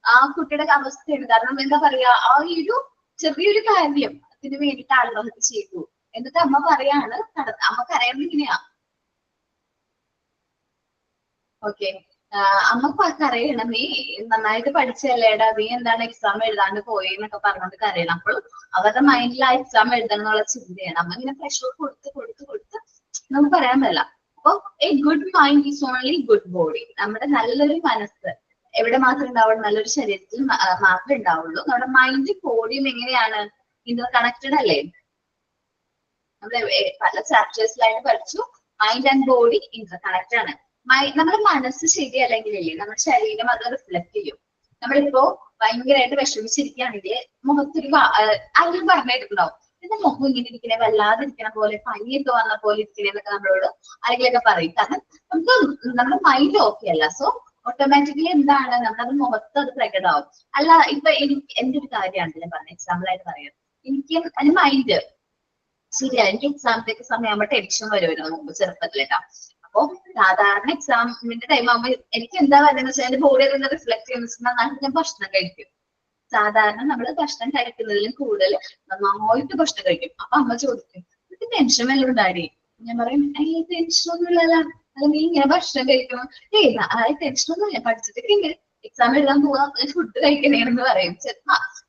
ആ കുട്ടിയുടെ അവസ്ഥയാണ്. കാരണം എന്താ പറയാ ആ ഒരു ചെറിയൊരു കാര്യം അതിന് വേണ്ടിയിട്ട് ആത്മഹത്യ ചെയ്തു. എന്നിട്ട് അമ്മ പറയാണ്, അമ്മക്ക് അറിയാവുന്ന ഇങ്ങനെയാ ഓക്കെ അമ്മ കരയണം, നീ നന്നായിട്ട് പഠിച്ചല്ലേടാ, നീ എന്താണ് എക്സാം എഴുതാണ്ട് പോയെന്നൊക്കെ പറഞ്ഞോണ്ട് കരയണം. അപ്പോൾ അവരുടെ മൈൻഡിൽ ആ എക്സാം എഴുതണം എന്നുള്ള ചിന്തയാണ്. അമ്മ ഇങ്ങനെ പ്രഷർ കൊടുത്ത് നമുക്ക് പറയാൻ പറ്റില്ല. അപ്പൊ A good mind is only good body. നമ്മുടെ നല്ലൊരു മനസ്സ് എവിടെ മാത്രമേ ഉണ്ടാവുള്ളൂ, നല്ലൊരു ശരീരത്തിൽ മാത്രമേ ഉണ്ടാവുള്ളൂ. നമ്മുടെ മൈൻഡും ബോഡിയും എങ്ങനെയാണ് ഇന്റർ കണക്റ്റഡ് അല്ലേ? നമ്മൾ പല ചാപ്റ്റേഴ്സിലായിട്ട് പഠിച്ചു, mind and body Inter connected ആണ്. നമ്മുടെ മനസ്സ് ശരിയല്ലെങ്കിലല്ലേ നമ്മുടെ ശരീരം അത് റിഫ്ലക്ട് ചെയ്യും. നമ്മളിപ്പോ ഭയങ്കരമായിട്ട് വിഷമിച്ചിരിക്കുകയാണെങ്കിൽ മുഖത്തൊരു ആരും പറഞ്ഞിട്ടുണ്ടാവും, എന്റെ മുഖം ഇങ്ങനെ ഇരിക്കണേ, വല്ലാതിരിക്കണ പോലെ, പനിയൊക്കെ വന്ന പോലെ ഇരിക്കണേന്നൊക്കെ നമ്മളോട് ആരെങ്കിലൊക്കെ പറയും. കാരണം നമുക്ക് നമ്മുടെ മൈൻഡ് ഓക്കെ അല്ല. സോ ഓട്ടോമാറ്റിക്കലി എന്താണ് നമ്മുടെ മുഖത്ത് അത് പ്രകടമാവും. അല്ല ഇപ്പൊ എനിക്ക് എന്റെ ഒരു കാര്യമാണ് ഞാൻ പറഞ്ഞ എക്സാമ്പിൾ ആയിട്ട് പറയാം. എനിക്ക് അതിന്റെ മൈൻഡ് ശരിയാ, എനിക്ക് എക്സാമത്തേക്ക് സമയമാകുമ്പോൾ ടെൻഷൻ വരുമായിരുന്നു മുമ്പ് ചെറുപ്പത്തിലേക്കാ. അപ്പൊ സാധാരണ എക്സാമിന്റെ ടൈം ആകുമ്പോൾ എനിക്ക് എന്താ പറയുന്നത് വെച്ചാൽ എന്റെ ബോഡി അതൊന്ന് റിഫ്ലക്ട് ചെയ്യുന്ന നന്നായിട്ട് ഞാൻ ഭക്ഷണം കഴിക്കും. സാധാരണ നമ്മൾ ഭക്ഷണം കഴിക്കുന്നതിലും കൂടുതൽ നന്നായിട്ട് ഭക്ഷണം കഴിക്കും. അപ്പൊ അമ്മ ചോദിക്കും, എനിക്ക് ടെൻഷൻ വല്ലതും ഉണ്ടായി? ഞാൻ പറയും, ടെൻഷനൊന്നും ഇല്ലല്ലോ, അല്ല നീ ഇങ്ങനെ ഭക്ഷണം കഴിക്കണം. ടെൻഷനൊന്നും ഇല്ല, പഠിച്ചിട്ടൊക്കെ എക്സാം എഴുതാൻ പോവാ, ഫുഡ് കഴിക്കണേന്ന് പറയും.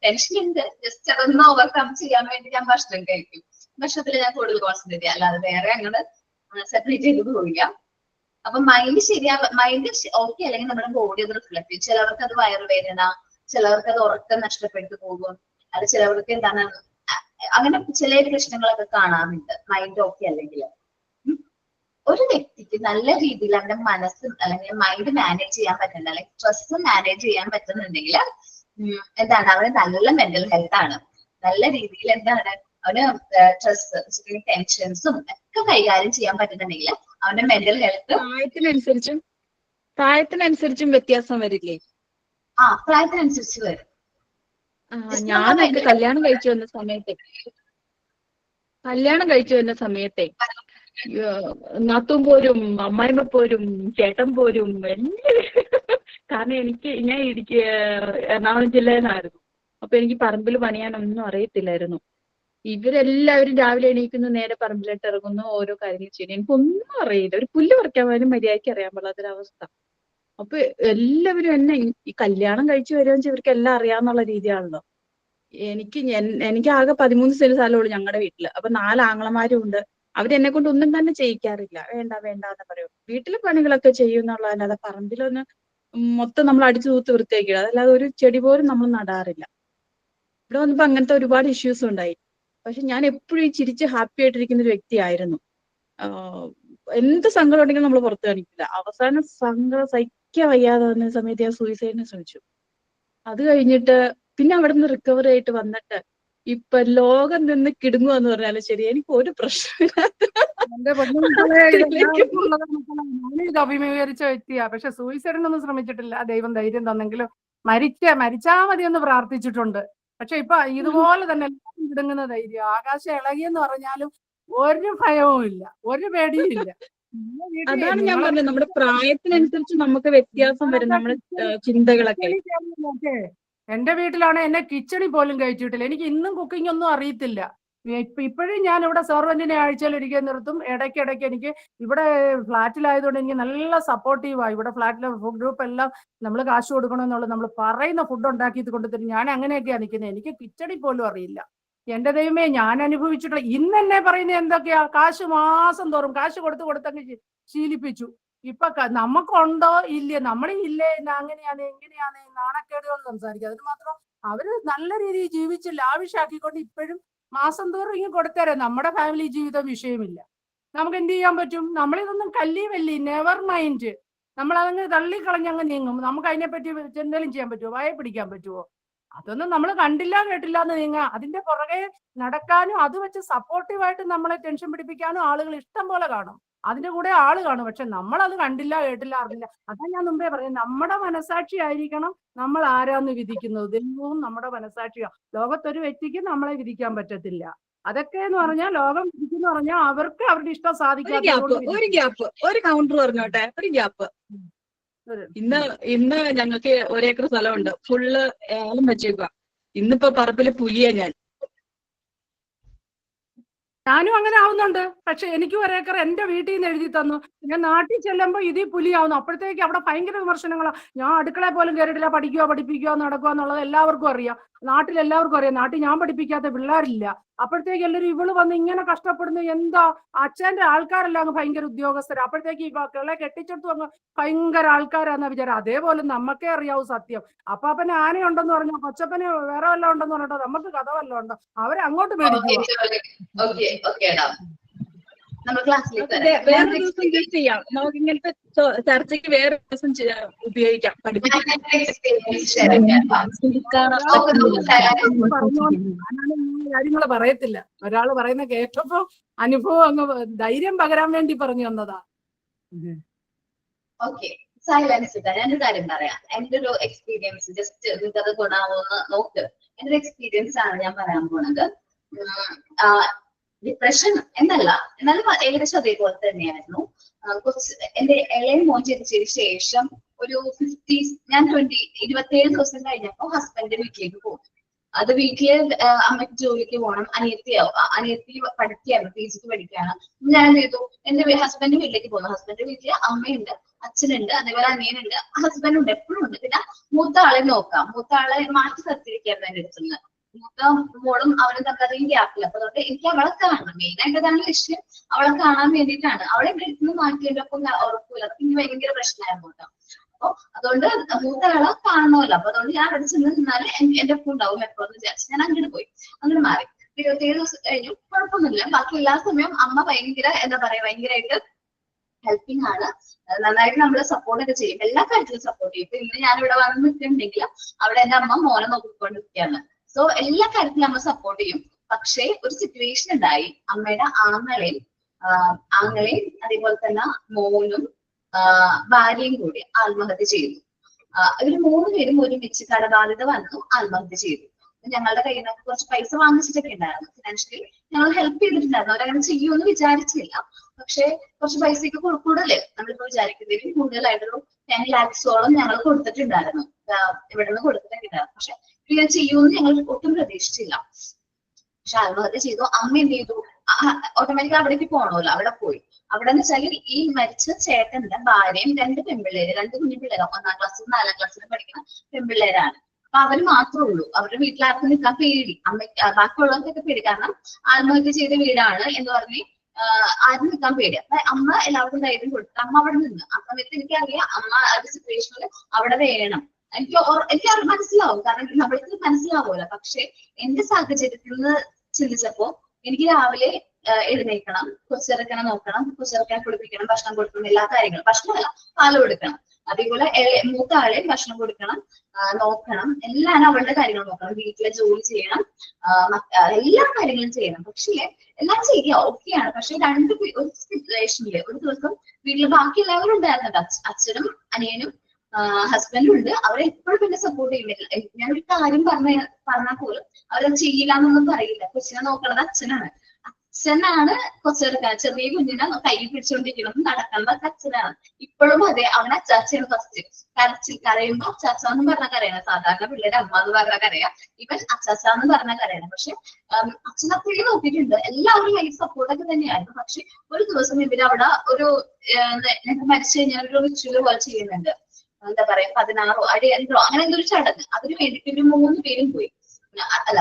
ടെൻഷൻ ഉണ്ട്, ജസ്റ്റ് അതൊന്ന് ഓവർകം ചെയ്യാൻ വേണ്ടി ഞാൻ ഭക്ഷണം കഴിക്കും. ഭക്ഷണത്തിൽ ഞാൻ കൂടുതൽ കോൺസെൻട്രേറ്റ് ചെയ്യാം, അല്ലാതെ വേറെ അങ്ങനെ സെപ്പറേറ്റ് ചെയ്ത് പോവില്ല. അപ്പൊ മൈൻഡ് ഓക്കെ അല്ലെങ്കിൽ നമ്മുടെ ബോഡി അത് റിഫ്ലക്ട് ചെയ്യും. ചിലവർക്ക് അത് വയറുവേദന, ചിലവർക്ക് അത് ഉറക്കം നഷ്ടപ്പെട്ടു പോകും, അത് ചിലവർക്ക് എന്താണ് അങ്ങനെ ചില പ്രശ്നങ്ങളൊക്കെ കാണാറുണ്ട് മൈൻഡ് ഓക്കെ അല്ലെങ്കിൽ. ഒരു വ്യക്തിക്ക് നല്ല രീതിയിൽ അവന്റെ മനസ്സ് അല്ലെങ്കിൽ മൈൻഡ് മാനേജ് ചെയ്യാൻ പറ്റുന്നുണ്ട്, അല്ലെങ്കിൽ സ്ട്രെസ് മാനേജ് ചെയ്യാൻ പറ്റുന്നുണ്ടെങ്കിൽ എന്താണ് അവന് നല്ല മെന്റൽ ഹെൽത്ത് ആണ്. നല്ല രീതിയിൽ എന്താണ് അവന് സ്ട്രെസ് ടെൻഷൻസും ഒക്കെ കൈകാര്യം ചെയ്യാൻ പറ്റുന്നുണ്ടെങ്കിൽ അവന്റെ മെന്റൽ ഹെൽത്ത് പ്രായത്തിനനുസരിച്ചും വ്യത്യാസം വരില്ലേ? പ്രായത്തിനനുസരിച്ച് വരും. ഞാനൊക്കെ കല്യാണം കഴിച്ചു വന്ന സമയത്തെ നാത്തും പോരും, അമ്മായിമ്മ പോരും, ചേട്ടൻ പോരും, കാരണം ഞാൻ എറണാകുളം ജില്ലയിൽ നിന്നായിരുന്നു. അപ്പൊ എനിക്ക് പറമ്പിൽ പണിയാനൊന്നും അറിയത്തില്ലായിരുന്നു. ഇവരെല്ലാവരും രാവിലെ എണീക്കുന്നു, നേരെ പറമ്പിലോട്ട് ഇറങ്ങുന്നു, ഓരോ കാര്യങ്ങൾ ചെയ്യുന്നു. എനിക്കൊന്നും അറിയില്ല, ഒരു പുല്ല് പറിക്കാൻ പോലും മര്യാദയ്ക്ക് അറിയാൻ പാടാത്തൊരവസ്ഥ. അപ്പൊ എല്ലാവരും എന്നെ ഈ കല്യാണം കഴിച്ചു വരുമെന്ന് ഇവർക്ക് എല്ലാം അറിയാന്നുള്ള രീതിയാണല്ലോ. എനിക്ക് ആകെ 13 സെന്റ് സ്ഥലമുള്ളൂ ഞങ്ങളുടെ വീട്ടില്. അപ്പൊ 4 ആങ്ങളമാരും ഉണ്ട്. അവരെന്നെ കൊണ്ട് ഒന്നും തന്നെ ചെയ്യിക്കാറില്ല. വേണ്ട എന്ന് പറയും. വീട്ടിലെ പണികളൊക്കെ ചെയ്യുന്നുള്ളതല്ലാതെ പറമ്പിലൊന്ന് മൊത്തം നമ്മൾ അടിച്ചു തൂത്ത് വൃത്തിയാക്കിയിടും. അതല്ലാതെ ഒരു ചെടി പോലും നമ്മൾ നടാറില്ല. ഇവിടെ വന്നപ്പോ അങ്ങനത്തെ ഒരുപാട് ഇഷ്യൂസ് ഉണ്ടായി. പക്ഷെ ഞാൻ എപ്പോഴും ചിരിച്ച് ഹാപ്പി ആയിട്ടിരിക്കുന്ന ഒരു വ്യക്തിയായിരുന്നു. എന്ത് സങ്കടം ഉണ്ടെങ്കിലും നമ്മൾ പുറത്ത് കാണിക്കില്ല. അവസാനം സങ്കടം സഹിക്കാൻ വയ്യാതെ വന്ന സമയത്ത് ഞാൻ സൂയിസൈഡിന് ശ്രമിച്ചു. അത് കഴിഞ്ഞിട്ട് പിന്നെ അവിടെ നിന്ന് റിക്കവറി ആയിട്ട് വന്നിട്ട് ഇപ്പൊ ലോകം നിന്ന് കിടുങ്ങുവെന്ന് പറഞ്ഞാലും ശരി, എനിക്ക് ഒരു പ്രശ്നമില്ല. ഞാനിത് അഭിമുഖീകരിച്ച വ്യക്തിയാ. പക്ഷെ സൂയിസൈഡിനൊന്നും ശ്രമിച്ചിട്ടില്ല. ദൈവം ധൈര്യം തന്നെങ്കിലും മരിച്ചാ മതി എന്ന് പ്രാർത്ഥിച്ചിട്ടുണ്ട്. പക്ഷെ ഇപ്പൊ ഇതുപോലെ തന്നെ എല്ലാവരും കിടങ്ങുന്ന ധൈര്യം. ആകാശം ഇളകിയെന്ന് പറഞ്ഞാലും ഒരു ഭയവും ഇല്ല, ഒരു പേടിയും ഇല്ല. അതാണ് ഞാൻ പറഞ്ഞത്, നമ്മുടെ പ്രായത്തിനനുസരിച്ച് നമുക്ക് വ്യത്യാസം വരും നമ്മുടെ ചിന്തകളൊക്കെ. എന്റെ വീട്ടിലാണ് എന്നെ കിച്ചണിൽ പോലും കയറ്റിയിട്ടില്ല. എനിക്ക് ഇന്നും കുക്കിംഗ് ഒന്നും അറിയത്തില്ല. ഇപ്പോഴും ഞാൻ ഇവിടെ സെർവന്റിനെ ആഴ്ചയിൽ ഒരിക്കൽ നിർത്തും. ഇടയ്ക്കിടയ്ക്ക് എനിക്ക് ഇവിടെ ഫ്ലാറ്റിലായതുകൊണ്ട് എനിക്ക് നല്ല സപ്പോർട്ടീവായി. ഇവിടെ ഫ്ലാറ്റിലെ ഫുഡ് ഗ്രൂപ്പ് എല്ലാം നമ്മൾ കാശ് കൊടുക്കണമെന്നുള്ളത് നമ്മൾ പറയുന്ന ഫുഡ് ഉണ്ടാക്കി കൊണ്ടുതരും. ഞാൻ അങ്ങനെയൊക്കെയാണ് നിൽക്കുന്നത്. എനിക്ക് കിച്ചണിൽ പോലും അറിയില്ല. എന്റെ ദൈവമേ, ഞാൻ അനുഭവിച്ചിട്ടുള്ള ഇന്ന് എന്നെ പറയുന്നത് എന്തൊക്കെയാ, കാശ് മാസം തോറും കാശ് കൊടുത്തങ്ങ് ശീലിപ്പിച്ചു. ഇപ്പൊ നമുക്കുണ്ടോ ഇല്ലേ, നമ്മളില്ലേ അങ്ങനെയാണ് എങ്ങനെയാണ് നാണക്കേടുകൾ സംസാരിക്കുക. അതിന് മാത്രം അവര് നല്ല രീതിയിൽ ജീവിച്ച് ലാവിഷാക്കിക്കൊണ്ട് ഇപ്പോഴും മാസം തോറും ഇങ്ങനെ കൊടുത്തേരെ. നമ്മുടെ ഫാമിലി ജീവിതം വിഷയമില്ല. നമുക്ക് എന്ത് ചെയ്യാൻ പറ്റും? നമ്മളിതൊന്നും കല്ലി നെവർ മൈൻഡ്. നമ്മളതങ്ങ് തള്ളിക്കളഞ്ഞങ്ങ് നീങ്ങും. നമുക്ക് അതിനെപ്പറ്റി എന്തെങ്കിലും ചെയ്യാൻ പറ്റുമോ? വായ പിടിക്കാൻ പറ്റുമോ? അതൊന്നും നമ്മൾ കണ്ടില്ല കേട്ടില്ല എന്ന് നീങ്ങാം. അതിന്റെ പുറകെ നടക്കാനും അത് വെച്ച് സപ്പോർട്ടീവായിട്ട് നമ്മളെ ടെൻഷൻ പിടിപ്പിക്കാനും ആളുകൾ ഇഷ്ടം പോലെ കാണും. അതിന്റെ കൂടെ ആള് കാണും. പക്ഷെ നമ്മളത് കണ്ടില്ല കേട്ടില്ല അറിഞ്ഞില്ല. അതാ ഞാൻ മുമ്പേ പറയുന്നത്, നമ്മുടെ മനസാക്ഷി ആയിരിക്കണം നമ്മൾ ആരാന്ന് വിധിക്കുന്നത്. ദൈവവും നമ്മുടെ മനസാക്ഷിയാ. ലോകത്തൊരു വ്യക്തിക്ക് നമ്മളെ വിധിക്കാൻ പറ്റത്തില്ല. അതൊക്കെ എന്ന് പറഞ്ഞാൽ ലോകം വിധിക്കുന്ന പറഞ്ഞാൽ അവർക്ക് അവരുടെ ഇഷ്ടം സാധിക്കാത്തതുകൊണ്ട് ഒരു കൗണ്ടർ പറഞ്ഞോട്ടെ, ഒരു ഗ്യാപ്പ്. ഇന്ന് ഞങ്ങൾക്ക് 1 ഏക്കർ സ്ഥലമുണ്ട്. ഫുള്ള് ഏലം വെച്ചേക്കുക. ഇന്നിപ്പോ പറമ്പില് പുലിയാ ഞാനും അങ്ങനെ ആവുന്നുണ്ട്. പക്ഷെ എനിക്ക് 1 ഏക്കർ എന്റെ വീട്ടിൽ നിന്ന് എഴുതി തന്നു. ഞാൻ നാട്ടിൽ ചെല്ലുമ്പോ ഇതിൽ പുലിയാവുന്നു. അപ്പോഴത്തേക്ക് അവിടെ ഭയങ്കര വിമർശനങ്ങളാ. ഞാൻ അടുക്കളയിൽ പോലും കയറിയിട്ടില്ല. പഠിപ്പിക്കുക നടക്കുക എന്നുള്ളത് എല്ലാവർക്കും അറിയാം. നാട്ടിലെല്ലാവർക്കും അറിയാം. നാട്ടിൽ ഞാൻ പഠിപ്പിക്കാത്ത പിള്ളേരില്ല. അപ്പോഴത്തേക്ക് എല്ലാവരും ഇവള് വന്ന് ഇങ്ങനെ കഷ്ടപ്പെടുന്നു, എന്താ അച്ഛന്റെ ആൾക്കാരെല്ലാം അങ്ങ് ഭയങ്കര ഉദ്യോഗസ്ഥര്. അപ്പോഴത്തേക്ക് ഇപ്പൊ കിളെ കെട്ടിച്ചെടുത്തു അങ്ങ് ഭയങ്കര ആൾക്കാരാന്ന വിചാരം. അതേപോലെ നമുക്കേ അറിയാവൂ സത്യം. അപ്പാപ്പന് ആനയുണ്ടെന്ന് പറഞ്ഞോ, കൊച്ചപ്പന് വേറെ വല്ലതും ഉണ്ടെന്ന് പറഞ്ഞോ, നമുക്ക് കഥ വല്ലതും ഉണ്ടോ? അവരങ്ങോട്ട് പേടിക്കുക. വേറെ ദിവസം ചെയ്യാം. നമുക്ക് ഇങ്ങനത്തെ ചർച്ചയ്ക്ക് വേറെ ദിവസം ഉപയോഗിക്കാം. കാര്യങ്ങൾ പറയത്തില്ല. ഒരാള് പറയുന്ന കേട്ടപ്പോ അനുഭവം അങ്ങ് ധൈര്യം പകരാൻ വേണ്ടി പറഞ്ഞു തന്നതാ. Okay, silence. ഞാനൊരു കാര്യം പറയാം. എന്റെ ഒരു എക്സ്പീരിയൻസ് ജസ്റ്റ് നിങ്ങൾക്കത് ഗുണാവോന്ന് നോക്ക്. എന്റെ ഒരു എക്സ്പീരിയൻസ് ആണ് ഞാൻ പറയാൻ പോണത്. ഡിപ്രഷൻ എന്നല്ല, എന്നാലും ഏകദേശം അതേപോലെ തന്നെയായിരുന്നു. എന്റെ ഇളയ മോൻ ജനിച്ചതിന് ശേഷം ഒരു 27 ദിവസം കഴിഞ്ഞപ്പോ ഹസ്ബൻഡ് വീട്ടിലേക്ക് പോകും. അത് വീട്ടില് അമ്മയ്ക്ക് ജോലിക്ക് പോകണം. അനിയത്തി പഠിക്കുകയാണ്, PG പഠിക്കുകയാണ്. ഞാൻ എന്ത് ചെയ്തു, എന്റെ ഹസ്ബൻഡ് വീട്ടിലേക്ക് പോകുന്നു. ഹസ്ബൻഡ് വീട്ടില് അമ്മയുണ്ട്, അച്ഛനുണ്ട്, അതേപോലെ അനിയനുണ്ട്, ഹസ്ബൻഡ് ഉണ്ട്, എപ്പോഴും ഉണ്ട്. പിന്നെ മൂത്ത ആളെ നോക്കാം. മൂത്ത ആളെ മാറ്റി നിർത്തിയിരിക്കുകയായിരുന്നു എന്റെ അടുത്തുനിന്ന്. മൂത്ത മോളും അവനും തമ്മിൽ ഗ്യാപ്പില്ല. അപ്പൊ അതുകൊണ്ട് എനിക്ക് അവളെ കാണണം. മെയിൻ ആയിട്ട് അതാണ് ലക്ഷ്യം. അവളെ കാണാൻ വേണ്ടിയിട്ടാണ്. അവളെ എന്റെ അടുത്ത് മാറ്റിയതിനൊപ്പം ഉറപ്പില്ല. പിന്നെ ഭയങ്കര പ്രശ്നമായിരുന്നു കേട്ടോ. അപ്പൊ അതുകൊണ്ട് മൂത്ത ആളെ കാണണമല്ലോ. അപ്പൊ അതുകൊണ്ട് ഞാൻ അവിടെ ചെന്ന് നിന്നാല് എന്റെ ഒപ്പം ഉണ്ടാവും എപ്പോഴെന്ന് വിചാരിച്ചു ഞാൻ അങ്ങോട്ട് പോയി. അങ്ങനെ മാറി. 27 ദിവസം കഴിഞ്ഞു, കുഴപ്പമൊന്നുമില്ല. ബാക്കി എല്ലാ സമയവും അമ്മ ഭയങ്കര എന്താ പറയാ, ഭയങ്കരമായിട്ട് ഹെൽപ്പിംഗ് ആണ്. നന്നായിട്ട് നമ്മള് സപ്പോർട്ടൊക്കെ ചെയ്യും, എല്ലാ കാര്യത്തിലും സപ്പോർട്ട് ചെയ്യും. ഇപ്പൊ ഇന്ന് ഞാനിവിടെ വന്ന് നിൽക്കുന്നുണ്ടെങ്കിൽ അവിടെ എന്റെ അമ്മ മോനെ നോക്കിക്കൊണ്ടിരിക്കുകയാണ്. സോ എല്ലാ കാര്യത്തിലും അമ്മ സപ്പോർട്ട് ചെയ്യും. പക്ഷേ ഒരു സിറ്റുവേഷൻ ഉണ്ടായി, അമ്മയുടെ ആങ്ങളെയും അതേപോലെ തന്നെ മോനും ഭാര്യയും കൂടി ആത്മഹത്യ ചെയ്തു. ഇവര് 3 പേരും ഒരുമിച്ച് കടബാധ്യത വന്നു ആത്മഹത്യ ചെയ്തു. ഞങ്ങളുടെ കയ്യിൽ നിന്നൊക്കെ കുറച്ച് പൈസ വാങ്ങിച്ചിട്ടൊക്കെ ഉണ്ടായിരുന്നു. ഫിനാൻഷ്യലി ഞങ്ങൾ ഹെൽപ്പ് ചെയ്തിട്ടുണ്ടായിരുന്നു. അവരങ്ങനെ ചെയ്യുമെന്ന് വിചാരിച്ചില്ല. പക്ഷെ കുറച്ച് പൈസയൊക്കെ കൂടുതലേ നമ്മളിപ്പോ വിചാരിക്കുന്നതിലും കൂടുതലായിട്ടൊരു 10 lakhs ഞങ്ങൾ കൊടുത്തിട്ടുണ്ടായിരുന്നു. ഇവിടെ നിന്ന് കൊടുത്തിട്ടുണ്ടായിരുന്നു. പക്ഷെ ഇങ്ങനെ ചെയ്യുമെന്ന് ഞങ്ങൾ ഒട്ടും പ്രതീക്ഷിച്ചില്ല. പക്ഷെ ആത്മഹത്യ ചെയ്തു. അമ്മ എന്ത് ചെയ്തു, ഓട്ടോമാറ്റിക്കലി അവിടേക്ക് പോകണമല്ലോ, അവിടെ പോയി. അവിടെ എന്ന് വെച്ചാൽ ഈ മരിച്ച ചേട്ടന്റെ ഭാര്യയും 2 പെൺപിള്ളേര്, 2 കുഞ്ഞു പിള്ളേരും 1ാം ക്ലാസ്സിലും 4ാം ക്ലാസ്സിലും പഠിക്കുന്ന പെൺപിള്ളേരാണ്. അപ്പൊ അവര് മാത്രമേ ഉള്ളൂ. അവരുടെ വീട്ടിലാർക്കും നിൽക്കാൻ പേടി, ബാക്കിയുള്ളവർക്കൊക്കെ പേടി. കാരണം ആത്മഹത്യ ചെയ്ത വീടാണ് എന്ന് പറഞ്ഞ് ആരും നിൽക്കാൻ പേടി. അപ്പൊ അമ്മ എല്ലാവർക്കും ധൈര്യം കൊടുത്തു. അമ്മ അവിടെ നിന്ന് ആ സമയത്ത് എനിക്കറിയാം അമ്മ ഒരു സിറ്റുവേഷനിൽ അവിടെ വേണം. എനിക്ക് മനസ്സിലാവും, കാരണം നമ്മൾക്ക് മനസ്സിലാവുമല്ലോ. പക്ഷെ എന്റെ സാഹചര്യത്തിൽ നിന്ന് ചിന്തിച്ചപ്പോ എനിക്ക് രാവിലെ എഴുന്നേൽക്കണം, കൊച്ചിറക്കനെ നോക്കണം, കൊച്ചിറക്കനെ കുളിപ്പിക്കണം, ഭക്ഷണം കൊടുക്കണം, എല്ലാ കാര്യങ്ങളും. ഭക്ഷണമല്ല, പാല് കൊടുക്കണം. അതേപോലെ മൂത്ത ആളെ ഭക്ഷണം കൊടുക്കണം, നോക്കണം, എല്ലാം അവളുടെ കാര്യങ്ങൾ നോക്കണം, വീട്ടിലെ ജോലി ചെയ്യണം, എല്ലാ കാര്യങ്ങളും ചെയ്യണം. പക്ഷേ എല്ലാം ചെയ്യുക ഓക്കെയാണ്. പക്ഷെ ഒരു സിറ്റുവേഷനില് ഒരു ദിവസം വീട്ടിൽ ബാക്കി എല്ലാവരും ഉണ്ടായിരുന്നത്, അച്ഛനും അനിയനും ഹസ്ബൻഡും ഉണ്ട്. അവരെ എപ്പോഴും എന്നെ സപ്പോർട്ട് ചെയ്യുന്നില്ല. ഞാനൊരു കാര്യം പറഞ്ഞാൽ പോലും അവരത് ചെയ്യില്ല എന്നൊന്നും പറയില്ല. കൊച്ചിനെ നോക്കണത് അച്ഛനാണ്. അച്ഛനാണ് കൊച്ചെടുക്കാൻ, ചെറിയ കുഞ്ഞിനെ കൈ പിടിച്ചുകൊണ്ടിരിക്കുന്നത്, നടക്കുന്നത് അച്ഛനാണ്. ഇപ്പോഴും അതെ, അവനെ അച്ചാച്ചയാണ് ഫസ്റ്റ്. കരയുമ്പോ അച്ചാച്ചാന്ന് പറഞ്ഞ കരയണം. സാധാരണ പിള്ളേരെ അമ്മ എന്ന് പറഞ്ഞ കരയാ, ഇവൻ അച്ചാച്ചാന്ന് പറഞ്ഞ കരയണം. പക്ഷെ അച്ഛൻ അത്രയും നോക്കിയിട്ടുണ്ട്. എല്ലാവരും ലൈഫ് സപ്പോർട്ടൊക്കെ തന്നെയായിരുന്നു. പക്ഷെ ഒരു ദിവസം ഇവരവിടെ ഒരു മരിച്ചു കഴിഞ്ഞാൽ ഒരു റിച്വൽ പോലെ ചെയ്യുന്നുണ്ട്. എന്താ പറയാ, 16 അടിയന്തരോ അങ്ങനെ എന്തൊരു ചടങ്ങ്. അതിന് വേണ്ടിട്ട് ഒരു 3 പേരും പോയി. അല്ല,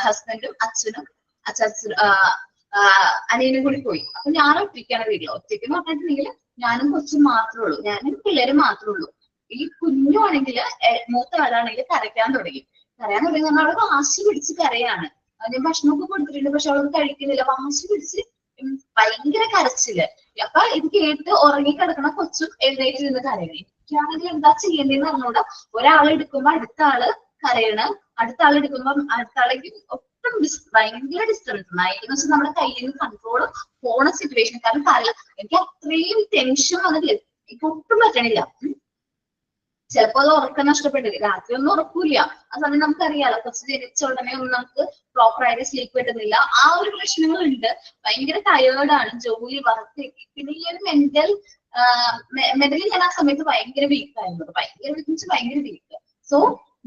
ഹസ്ബൻഡും അച്ഛനും അനിയനും കൂടി പോയി. അപ്പൊ ഞാൻ ഒറ്റയ്ക്കാണ് വീട്ടിൽ. ഒറ്റയ്ക്ക് എന്ന് പറഞ്ഞിട്ടുണ്ടെങ്കിൽ ഞാനും കൊച്ചും മാത്രമേ ഉള്ളൂ, ഞാനും പിള്ളേരും മാത്രമേ ഉള്ളൂ. ഈ കുഞ്ഞുവാണെങ്കിൽ മൂത്ത ആളാണെങ്കിൽ കരയ്ക്കാൻ തുടങ്ങി. അവള് വാശി പിടിച്ച് കരയാണ്. ഞാൻ ഭക്ഷണമൊക്കെ കൊടുത്തിട്ടുണ്ട്, പക്ഷെ അവളൊന്നും കഴിക്കുന്നില്ല. വാശി പിടിച്ച് ഭയങ്കര കരച്ചില്. അപ്പൊ ഇത് കേട്ട് ഉറങ്ങി കിടക്കണ കൊച്ചും എഴുന്നേറ്റ് നിന്ന് കരയണേ. എനിക്കാണെങ്കിൽ എന്താ ചെയ്യേണ്ടതെന്ന് പറഞ്ഞൂടാ. ഒരാളെടുക്കുമ്പോ അടുത്ത ആള് കരയണ്, അടുത്ത ആളെടുക്കുമ്പോ അടുത്ത ആളേക്ക് ഭയങ്കര ഡിസ്റ്റർബൻസ്. എന്ന് വെച്ചാൽ നമ്മുടെ കയ്യിൽ നിന്ന് കൺട്രോൾ പോണ സിറ്റുവേഷൻ. കാരണം എനിക്ക് അത്രയും ടെൻഷൻ വന്നിട്ട് എനിക്ക് ഒട്ടും പറ്റണില്ല. ചിലപ്പോ അത് ഉറക്കം നഷ്ടപ്പെട്ടില്ല, രാത്രി ഒന്നും ഉറക്കൂല. ആ സമയം നമുക്കറിയാലോ, കുറച്ച് ജനിച്ച ഉടനെ ഒന്നും നമുക്ക് പ്രോപ്പർ ആയിട്ട് സ്ലീപ്പ് കിട്ടുന്നില്ല. ആ ഒരു പ്രശ്നങ്ങളുണ്ട്. ഭയങ്കര ടയേർഡാണ്, ജോലി വർക്ക്. പിന്നെ ഈ ഒരു മെന്റലി ഞാൻ ആ സമയത്ത് ഭയങ്കര വീക്കായിരുന്നു. ഭയങ്കര വീക്ക്. സോ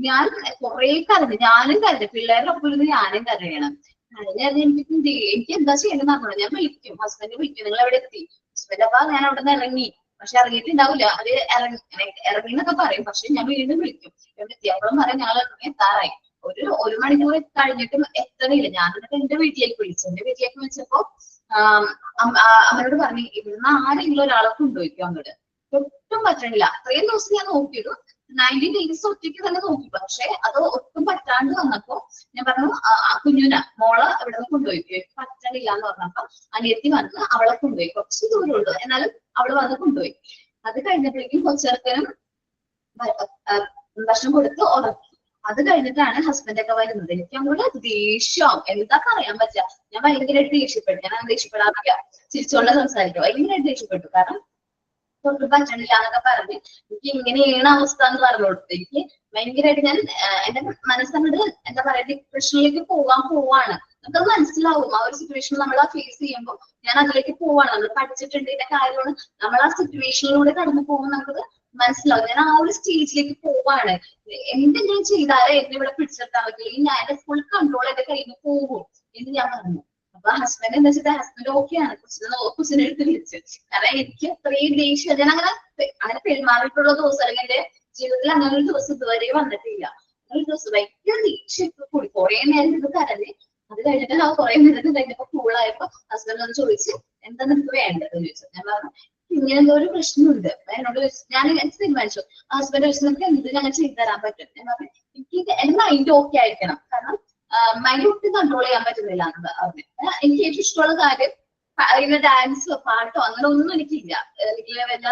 ഞാൻ കുറെ കരഞ്ഞു, ഞാനും കരഞ്ഞു, പിള്ളേരുടെ ഒപ്പം ഇരുന്ന് ഞാനും കരയണം. എനിക്ക് എന്താ ചെയ്യണമെന്ന് അറിഞ്ഞു. ഞാൻ വിളിക്കും, ഹസ്ബൻഡ് വിളിക്കും, നിങ്ങൾ എവിടെ എത്തി? ഹസ്ബൻഡ് അപ്പൊ ഞാൻ അവിടെ നിന്ന് ഇറങ്ങി, പക്ഷെ ഇറങ്ങിയിട്ടുണ്ടാവില്ല. അത് ഇറങ്ങി എന്നൊക്കെ പറയും. പക്ഷെ ഞാൻ വീണ്ടും വിളിക്കും, എവിടെ എത്തി? അപ്പോഴും പറയാം ഞങ്ങൾ എത്താറായി. ഒരു മണിക്കൂർ കഴിഞ്ഞിട്ടും എത്തണില്ല. ഞാൻ എന്നിട്ട് എന്റെ വീട്ടിലേക്ക് വിളിച്ചു. എന്റെ വീട്ടിലേക്ക് വിളിച്ചപ്പോ അമ്മയോട് പറഞ്ഞു, ഇവിടുന്ന് ആരെങ്കിലും ഒരാളെ കൊണ്ടുപോയിക്കോ അങ്ങോട്ട്. ഒട്ടും പറ്റണില്ല. അത്രയും ദിവസം ഞാൻ നോക്കിയത് 90 days ഒറ്റയ്ക്ക് തന്നെ നോക്കി. പക്ഷെ അത് ഒട്ടും പറ്റാണ്ട് വന്നപ്പോ ഞാൻ പറഞ്ഞു, കുഞ്ഞുന മോളെ ഇവിടെ നിന്ന് കൊണ്ടുപോയി. പറ്റണില്ല എന്ന് പറഞ്ഞപ്പോ അനിയത്തി വന്ന് അവളെ കൊണ്ടുപോയി. കുറച്ച് ദൂരമുള്ളൂ, എന്നാലും അവള് വന്ന് കൊണ്ടുപോയി. അത് കഴിഞ്ഞപ്പോഴേക്കും കൊച്ചിറക്കനും ഭക്ഷണം കൊടുത്ത് ഉറക്കി. അത് കഴിഞ്ഞിട്ടാണ് ഹസ്ബൻഡൊക്കെ വരുന്നത്. എനിക്ക് അങ്ങോട്ട് ദേഷ്യം എന്താ പറയാൻ പറ്റുക. ഞാൻ ഭയങ്കരമായിട്ട് ദേഷ്യപ്പെട്ടു. ഞാൻ ദേഷ്യപ്പെടാറില്ല, ചിരിച്ചോണ്ട് സംസാരിക്കും. ഭയങ്കരമായിട്ട് ദേഷ്യപ്പെട്ടു. കാരണം തൊട്ട് പറ്റണില്ല എന്നൊക്കെ പറഞ്ഞ് എനിക്ക് ഇങ്ങനെയാണ് അവസ്ഥ എന്ന് പറഞ്ഞു കൊടുത്തു. എനിക്ക് ഭയങ്കരമായിട്ട് ഞാൻ എന്റെ മനസ്സങ്ങോട്ട് എന്താ പറയാ, ഡിപ്രഷനിലേക്ക് പോവാണ്. നമുക്കത് മനസ്സിലാവും. ആ ഒരു സിറ്റുവേഷൻ നമ്മൾ ഫേസ് ചെയ്യുമ്പോൾ ഞാൻ അതിലേക്ക് പോവാണ്. നമ്മൾ പഠിച്ചിട്ടുണ്ട് ഇതിന്റെ കാര്യമാണ്. നമ്മൾ ആ സിറ്റുവേഷനിലൂടെ കടന്നു പോകുമ്പോൾ നമുക്കത് മനസ്സിലാവും. ഞാൻ ആ ഒരു സ്റ്റേജിലേക്ക് പോവാണ്. എന്തെങ്കിലും ചെയ്താലേ എന്നെ ഇവിടെ പിടിച്ചെടുത്താൽ പറ്റില്ല, ഞാൻ എന്റെ ഫുൾ കൺട്രോൾ എന്റെ കയ്യിൽ നിന്ന് പോകും എന്ന് ഞാൻ പറഞ്ഞു. അപ്പൊ ഹസ്ബൻഡ് എന്താ വെച്ചാൽ ഹസ്ബൻഡ് ഓക്കെയാണ്. കൊച്ചിനെ എടുത്ത് വിളിച്ച്. കാരണം എനിക്ക് അത്രയും ദേഷ്യം. ഞാൻ അങ്ങനെ പെരുമാറിയിട്ടുള്ള ദിവസം അല്ലെങ്കിൽ എന്റെ ജീവിതത്തിൽ അങ്ങനെ ഒരു ദിവസം ഇതുവരെ വന്നിട്ടില്ല. ഒരു ദിവസം ഭയങ്കര ദേഷ്യം കൂടി കുറെ നേരം ഇത് കരഞ്ഞ്. അത് കഴിഞ്ഞിട്ട് ഞാൻ കുറെ നേരം കഴിഞ്ഞപ്പോ കൂളായപ്പോ ഹസ്ബൻഡ് ഒന്ന് ചോദിച്ച് എന്താ നിനക്ക് വേണ്ടത് ചോദിച്ചു. ഞാൻ പറഞ്ഞു ഇങ്ങനെ എന്തോ ഒരു പ്രശ്നമുണ്ട്. എന്നോട് ഞാൻ തീരുമാനിച്ചു. ഹസ്ബൻഡ് ചോദിച്ചു നമുക്ക് എന്ത് ഞങ്ങൾ ചെയ്തു തരാൻ പറ്റും. ഞാൻ പറഞ്ഞു എനിക്ക് എന്റെ മൈൻഡ് ഓക്കെ ആയിരിക്കണം. കാരണം മൈൻഡ് ഒട്ടും കൺട്രോൾ ചെയ്യാൻ പറ്റുന്നില്ല എന്ന് പറഞ്ഞു. എനിക്ക് ഏറ്റവും ഇഷ്ടമുള്ള കാര്യം ഇങ്ങനെ ഡാൻസോ പാട്ടോ അങ്ങനെ ഒന്നും എനിക്കില്ല. അല്ലെങ്കിൽ വല്ല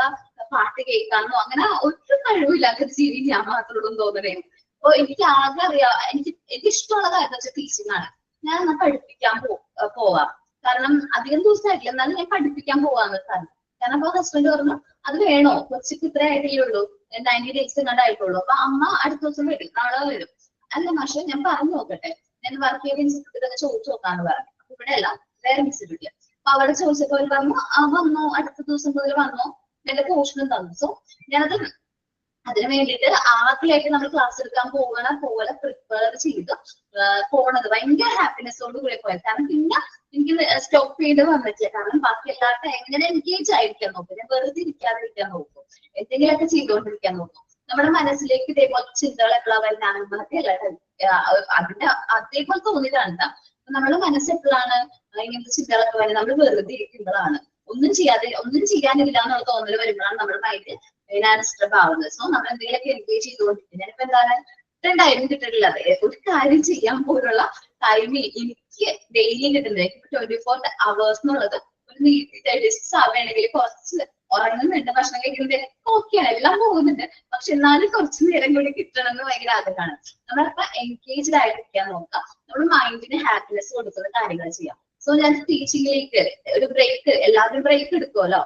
പാട്ട് കേൾക്കാനോ അങ്ങനെ ഒട്ടും കഴിവില്ലാത്തൊരു ജീവി ഞാൻ മാത്രമുള്ളൂ തോന്നണേ. അപ്പൊ എനിക്ക് ആകെ അറിയാം, എനിക്ക് ഇഷ്ടമുള്ള കാര്യം വെച്ചാൽ ടീച്ചിങ് ആണ്. ഞാൻ എന്നാ പഠിപ്പിക്കാൻ പോവാം, കാരണം അധികം ദിവസമായിട്ടില്ല, എന്നാലും ഞാൻ പഠിപ്പിക്കാൻ പോവാന്ന് പറഞ്ഞു. കാരണം അപ്പൊ ഹസ്ബൻഡ് പറഞ്ഞു അത് വേണോ, കൊച്ചിക്ക് ഇത്ര ആയിട്ടേ ഉള്ളൂ, 90 days കണ്ടായിട്ടുള്ളൂ, അപ്പൊ അമ്മ അടുത്ത ദിവസം വരും, നാളെ വരും. അല്ല മാഷെ ഞാൻ പറഞ്ഞു നോക്കട്ടെ, ഞാൻ വർക്ക് ചെയ്ത ഇൻസ്റ്റിറ്റ്യൂട്ടിലൊക്കെ ചോദിച്ചു നോക്കാന്ന് പറഞ്ഞു. ഇവിടെ അല്ല, വേറെ ഇൻസ്റ്റിറ്റ്യൂട്ടില്. അപ്പൊ അവിടെ ചോദിച്ചപ്പോൾ അവർ പറഞ്ഞു വന്നോ, അടുത്ത ദിവസം മുതൽ വന്നോ, എന്റെ പോർഷനും തന്നു. സോ ഞാനത് അതിനു വേണ്ടിയിട്ട് ആദ്യമായിട്ട് നമ്മൾ ക്ലാസ് എടുക്കാൻ പോലെ പ്രിപ്പയർ ചെയ്ത് പോണത് ഭയങ്കര ഹാപ്പിനെസ്സോട് കൂടെ പോയത്. കാരണം പിന്നെ എനിക്ക് സ്റ്റോപ്പ് ചെയ്ത് വന്നിട്ടില്ല, കാരണം ബാക്കി എല്ലാവർക്കും എങ്ങനെ എൻഗേജ് ആയിരിക്കാൻ നോക്കും, ഞാൻ വെറുതെ ഇരിക്കാതിരിക്കാൻ നോക്കും, എന്തെങ്കിലുമൊക്കെ ചെയ്തുകൊണ്ടിരിക്കാൻ നോക്കും. നമ്മുടെ മനസ്സിലേക്ക് ഇതേപോലത്തെ ചിന്തകൾ എപ്പോഴാണ് വരുന്നത്, അതിന്റെ അതേപോലെ തോന്നിയതാണ് കേട്ടോ. നമ്മുടെ മനസ്സ് എപ്പോഴാണ് ഇങ്ങനത്തെ ചിന്തകളൊക്കെ വരുന്നത്, നമ്മൾ വെറുതെ ഇരിക്കുമ്പോഴാണ്, ഒന്നും ചെയ്യാനില്ല എന്നുള്ള തോന്നൽ വരുമ്പോഴാണ് നമ്മുടെ മൈൻഡ് ഡിസ്റ്റർബ് ആവുന്നത്. സോ നമ്മൾ എന്തെങ്കിലുമൊക്കെ എൻഗേജ് ചെയ്തുകൊണ്ടിരിക്കും. ഞാനിപ്പോ എന്താണ് ടൈം കിട്ടുന്നില്ല, ഒരു കാര്യം ചെയ്യാൻ പോലുള്ള ടൈം എനിക്ക് ഡെയിലി കിട്ടുന്നത് 24 hours എന്നുള്ളത് ഒരു 36 ആവുകയാണെങ്കിൽ കുറച്ച് ഉറങ്ങുന്നുണ്ട്, ഭക്ഷണം കഴിക്കുന്നുണ്ട്, ഓക്കെയാണ്, എല്ലാം പോകുന്നുണ്ട്. പക്ഷെ എന്നാലും കുറച്ച് നേരം കൂടി കിട്ടണം എന്ന് ഭയങ്കര ആഗ്രഹമാണ്. നമ്മളിപ്പോ എൻഗേജ്ഡ് ആയിട്ടിരിക്കാൻ നോക്കാം, നമ്മുടെ മൈൻഡിന് ഹാപ്പിനെസ് കൊടുക്കുന്ന കാര്യങ്ങൾ ചെയ്യാം. സോ ഞാൻ ടീച്ചിങ്ങിലേക്ക് ഒരു ബ്രേക്ക്, എല്ലാവരും ബ്രേക്ക് എടുക്കുമല്ലോ,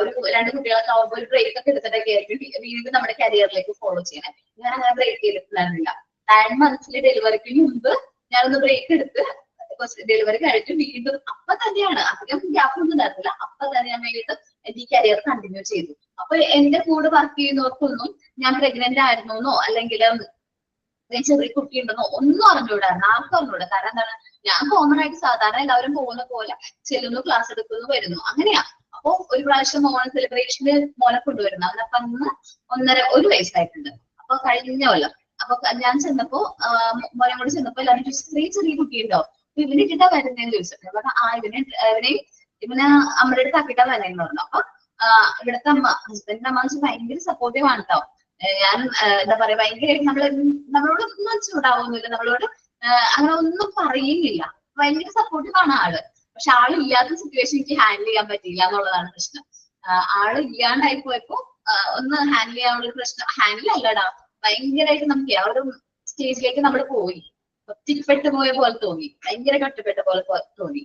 ഒരു 2 കുട്ടികളൊക്കെ ആവുമ്പോൾ ഒരു ബ്രേക്ക് ഒക്കെ എടുത്തിട്ടൊക്കെ ആയിരിക്കും വീണ്ടും നമ്മുടെ കരിയറിലേക്ക് ഫോളോ ചെയ്യണേ. ഞാൻ അങ്ങനെ ബ്രേക്ക് ചെയ്തിട്ടുണ്ടായിരുന്നില്ല. 9 months ഡെലിവറിക്ക് മുമ്പ് ഞാനൊന്ന് ബ്രേക്ക് എടുത്ത് ഡെലിവറി കഴിഞ്ഞ് വീണ്ടും അപ്പൊ തന്നെയാണ്, അധികം ഗ്യാപ്പ് ഒന്നും ഉണ്ടായിരുന്നില്ല, അപ്പൊ തന്നെ ഞാൻ വീണ്ടും എന്റെ ഈ കരിയർ കണ്ടിന്യൂ ചെയ്തു. അപ്പൊ എന്റെ കൂടെ വർക്ക് ചെയ്യുന്നവർക്കൊന്നും ഞാൻ പ്രഗ്നന്റ് ആയിരുന്നോ അല്ലെങ്കിൽ ചെറിയ കുട്ടി ഉണ്ടെന്നോ ഒന്നും അറിഞ്ഞുകൂടായിരുന്നു, ആർക്കും അറിഞ്ഞൂടാ. കാരണം എന്താണ്, ഞാൻ കോമൺ ആയിട്ട് സാധാരണ എല്ലാവരും പോകുന്ന പോലെ ചെല്ലുന്നു, ക്ലാസ് എടുക്കുന്നു, വരുന്നു, അങ്ങനെയാ. അപ്പൊ ഒരു പ്രാവശ്യം മോനെ സെലിബ്രേഷന് മോനെ കൊണ്ടുവരുന്നു, അവനപ്പൊ അന്ന് 1 വയസ്സായിട്ടുണ്ട്. അപ്പൊ കഴിഞ്ഞ കൊല്ലം അപ്പൊ ഞാൻ ചെന്നപ്പോ മോനെ കൂടെ ചെന്നപ്പോ എല്ലാവരും ചെറിയ കുട്ടിയുണ്ടോ, ഇവനെ ഇട്ടിട്ടാ വരുന്നതെന്ന് ചോദിച്ചിട്ടുണ്ട്. അപ്പൊ ഇവനെ അമ്മയുടെ അടുത്ത് ആക്കിട്ടാ വരുന്നതെന്ന് പറഞ്ഞു. അപ്പൊ ഇവിടുത്തെ ഹസ്ബൻഡിന്റെ അമ്മ വെച്ചാൽ ഭയങ്കര സപ്പോർട്ടീവ് ആണ് കേട്ടോ. ഞാൻ എന്താ പറയാ, ഭയങ്കരമായിട്ട് നമ്മളോട് ഒന്നും ചൂടാവുന്നില്ല, നമ്മളോട് അങ്ങനെ ഒന്നും പറയുന്നില്ല, ഭയങ്കര സപ്പോർട്ടീവ് ആണ് ആള്. പക്ഷെ ആളില്ലാത്ത സിറ്റുവേഷൻ എനിക്ക് ഹാൻഡിൽ ചെയ്യാൻ പറ്റിയില്ല എന്നുള്ളതാണ് പ്രശ്നം. ആള് ഇല്ലാണ്ടായി പോയപ്പോ ഒന്ന് ഹാൻഡിൽ ചെയ്യാനുള്ള പ്രശ്നം, ഹാൻഡിൽ അല്ലടാ, ഭയങ്കരമായിട്ട് നമുക്ക് ആ ഒരു സ്റ്റേജിലേക്ക് നമ്മൾ പോയി, ഒറ്റപ്പെട്ടു പോയ പോലെ തോന്നി, ഭയങ്കര കഷ്ടപ്പെട്ട പോലെ തോന്നി.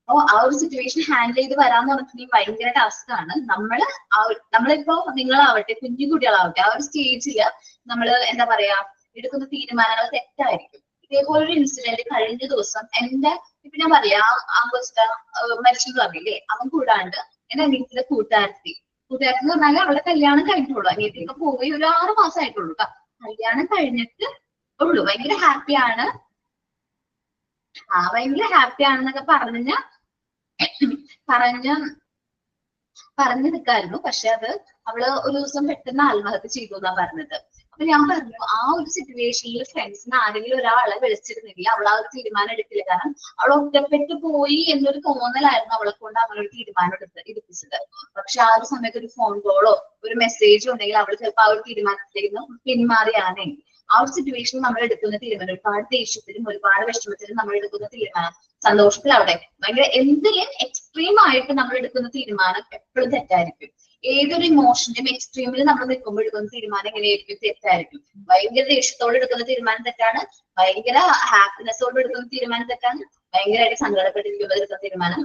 അപ്പൊ ആ ഒരു സിറ്റുവേഷൻ ഹാൻഡിൽ ചെയ്ത് വരാന്ന് പറഞ്ഞിട്ടുണ്ടെങ്കിൽ ഭയങ്കര ടാസ്ക് ആണ്. നമ്മളിപ്പോ നിങ്ങളാവട്ടെ, കുഞ്ഞു കുട്ടികളാവട്ടെ, ആ ഒരു സ്റ്റേജില് നമ്മള് എന്താ പറയാ, എടുക്കുന്ന തീരുമാനങ്ങൾ തെറ്റായിരിക്കും. ഇതേപോലൊരു ഇൻസിഡന്റ് കഴിഞ്ഞ ദിവസം ഇപ്പൊ ഞാൻ പറയാ, ആഘോഷിച്ച മരിച്ചെന്ന് പറഞ്ഞില്ലേ, അവൻ കൂടാണ്ട് എന്റെ അനിയത്തിന്റെ കൂട്ടുകാരത്തി എന്ന് പറഞ്ഞാൽ അവളുടെ കല്യാണം കഴിഞ്ഞിട്ടുള്ളൂ, അനിയത്തിയൊക്കെ പോയി ഒരു 6 മാസമായിട്ടുള്ളൂ കേട്ടോ. കല്യാണം കഴിഞ്ഞിട്ട് ഉള്ളൂ, ഭയങ്കര ഹാപ്പിയാണ്, ഭയങ്കര ഹാപ്പിയാണെന്നൊക്കെ പറഞ്ഞു നിൽക്കായിരുന്നു. പക്ഷെ അത് അവള് ഒരു ദിവസം പെട്ടെന്ന് ആത്മഹത്യ ചെയ്തു എന്നാ പറഞ്ഞത്. അപ്പൊ ഞാൻ പറഞ്ഞു, ആ ഒരു സിറ്റുവേഷനിൽ ഫ്രണ്ട്സിന് ആരെങ്കിലും ഒരാളെ വിളിച്ചിരുന്നെങ്കിൽ അവൾ ആ ഒരു തീരുമാനം എടുക്കില്ല. കാരണം അവൾ ഒറ്റപ്പെട്ടു പോയി എന്നൊരു തോന്നലായിരുന്നു അവളെ കൊണ്ട് അങ്ങനെ ഒരു തീരുമാനം എടുപ്പിച്ചത്. പക്ഷെ ആ ഒരു സമയത്ത് ഒരു ഫോൺ കോളോ ഒരു മെസ്സേജോ ഉണ്ടെങ്കിൽ അവൾ ചിലപ്പോൾ ആ ഒരു തീരുമാനത്തിലേക്ക് പിന്മാറിയാണേ. ആ ഒരു സിറ്റുവേഷനിൽ നമ്മൾ എടുക്കുന്ന തീരുമാനം, ഒരുപാട് ദേഷ്യത്തിലും ഒരുപാട് വിഷമത്തിലും നമ്മൾ എടുക്കുന്ന തീരുമാനം, സന്തോഷത്തിൽ അവിടെ ഭയങ്കര എന്തിനും എക്സ്ട്രീം ആയിട്ട് നമ്മൾ എടുക്കുന്ന തീരുമാനം എപ്പോഴും തെറ്റായിരിക്കും. ഏതൊരു ഇമോഷന്റെയും എക്സ്ട്രീമിൽ നമ്മൾ നിൽക്കുമ്പോൾ എടുക്കുന്ന തീരുമാനം എങ്ങനെയായിരിക്കും, തെറ്റായിരിക്കും. ഭയങ്കര ദേഷ്യത്തോടെ എടുക്കുന്ന തീരുമാനം തെറ്റാണ്, ഭയങ്കര ഹാപ്പിനെസ്സോടെ എടുക്കുന്ന തീരുമാനം തെറ്റാണ്, ഭയങ്കരമായിട്ട് സങ്കടപ്പെട്ടിരിക്കുമ്പോൾ എടുക്കുന്ന തീരുമാനം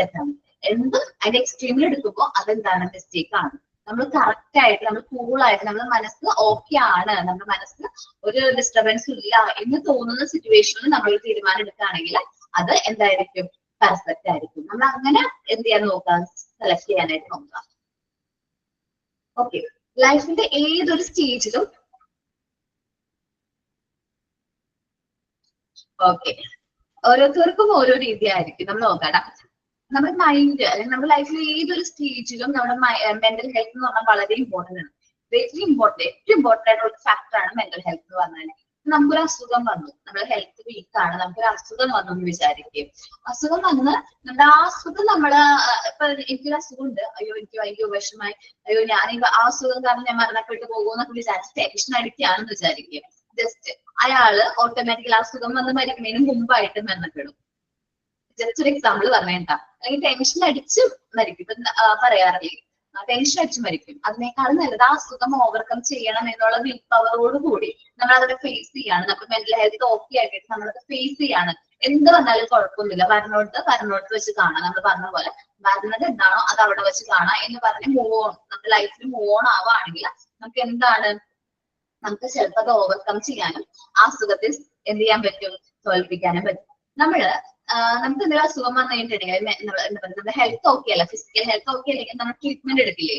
തെറ്റാണ്. എന്തും അതിന്റെ എക്സ്ട്രീമിൽ എടുക്കുമ്പോൾ അതെന്താണ്, മിസ്റ്റേക്ക് ആണ്. നമ്മൾ കറക്റ്റ് ആയിട്ട്, നമ്മൾ കൂളായിട്ട്, നമ്മുടെ മനസ്സ് ഓക്കെ ആണ്, നമ്മുടെ മനസ്സിന് ഒരു ഡിസ്റ്റർബൻസ് ഇല്ല എന്ന് തോന്നുന്ന സിറ്റുവേഷനിൽ നമ്മൾ തീരുമാനം എടുക്കുകയാണെങ്കിൽ അത് എന്തായിരിക്കും, പെർഫെക്റ്റ് ആയിരിക്കും. നമ്മൾ അങ്ങനെ എന്ത് ചെയ്യാൻ നോക്കാം, സെലക്ട് ചെയ്യാനായിട്ട് നോക്കാം. ഓക്കെ, ലൈഫിന്റെ ഏതൊരു സ്റ്റേജിലും ഓക്കെ ഓരോരുത്തർക്കും ഓരോ രീതിയായിരിക്കും. നമ്മൾ നോക്കാം, നമ്മുടെ മൈൻഡ് അല്ലെങ്കിൽ നമ്മുടെ ലൈഫിൽ ഏതൊരു സ്റ്റേജിലും നമ്മുടെ മെന്റൽ ഹെൽത്ത് എന്ന് പറഞ്ഞാൽ വളരെ ഇമ്പോർട്ടന്റ് ആണ്. ഏറ്റവും ഇമ്പോർട്ടന്റ് ആയിട്ടുള്ള ഒരു ഫാക്ടറാണ് മെന്റൽ ഹെൽത്ത് എന്ന് പറഞ്ഞാൽ. നമുക്കൊരു അസുഖം വന്നു, നമ്മുടെ ഹെൽത്ത് വീക്ക് ആണ്, നമുക്കൊരു അസുഖം വന്നു എന്ന് വിചാരിക്കും. അസുഖം വന്ന് നമ്മുടെ ആ അസുഖം ഇപ്പൊ എനിക്കൊരു അസുഖം ഉണ്ട്, എനിക്ക് വിഷമായി, ഞാൻ ആ അസുഖം കാരണം ഞാൻ മരണപ്പെട്ടു പോകുമെന്നൊക്കെ വിചാരിച്ച് ടെൻഷൻ അടിക്കുകയാണെന്ന് വിചാരിക്കും. ജസ്റ്റ് അയാള് ഓട്ടോമാറ്റിക്കലി അസുഖം വന്ന് മരിക്കുന്നതിന് മുമ്പായിട്ട് മരണപ്പെടും. ജസ്റ്റ് ഒരു എക്സാമ്പിൾ പറഞ്ഞേണ്ട, അല്ലെങ്കിൽ ടെൻഷൻ അടിച്ച് മരിക്കും. ഇപ്പൊ പറയാറില്ലേ, ടെൻഷൻ അടിച്ച് മരിക്കും. അതിനേക്കാളും നല്ലത് ആ അസുഖം ഓവർകം ചെയ്യണം എന്നുള്ള വിൽ പവറോട് കൂടി നമ്മൾ അതിനെ ഫേസ് ചെയ്യാണ്. നമുക്ക് മെന്റൽ ഹെൽത്ത് ഓക്കെ ആക്കിയിട്ട് നമ്മളത് ഫേസ് ചെയ്യാണ്. എന്ത് വന്നാലും കുഴപ്പമൊന്നുമില്ല, വരണോടത്ത് വെച്ച് കാണാം. നമ്മൾ പറഞ്ഞ പോലെ വരുന്നത് എന്താണോ അത് അവിടെ വെച്ച് കാണാം എന്ന് പറഞ്ഞ് മൂവ് ഓൺ, നമ്മുടെ ലൈഫിൽ മൂവ് ഓൺ ആവുകയാണെങ്കിൽ നമുക്ക് എന്താണ്, നമുക്ക് ചിലപ്പോൾ അത് ഓവർകം ചെയ്യാനും ആ അസുഖത്തെ എന്ത് ചെയ്യാൻ പറ്റും, തോൽപ്പിക്കാനും പറ്റും. നമുക്ക് എന്തെങ്കിലും അസുഖം വന്നു കഴിഞ്ഞിട്ടുണ്ടെങ്കിൽ നമ്മുടെ ഹെൽത്ത് ഓക്കെ അല്ല, ഫിസിക്കൽ ഹെൽത്ത് ഓക്കെ അല്ലെങ്കിൽ നമ്മൾ ട്രീറ്റ്മെന്റ് എടുക്കില്ലേ,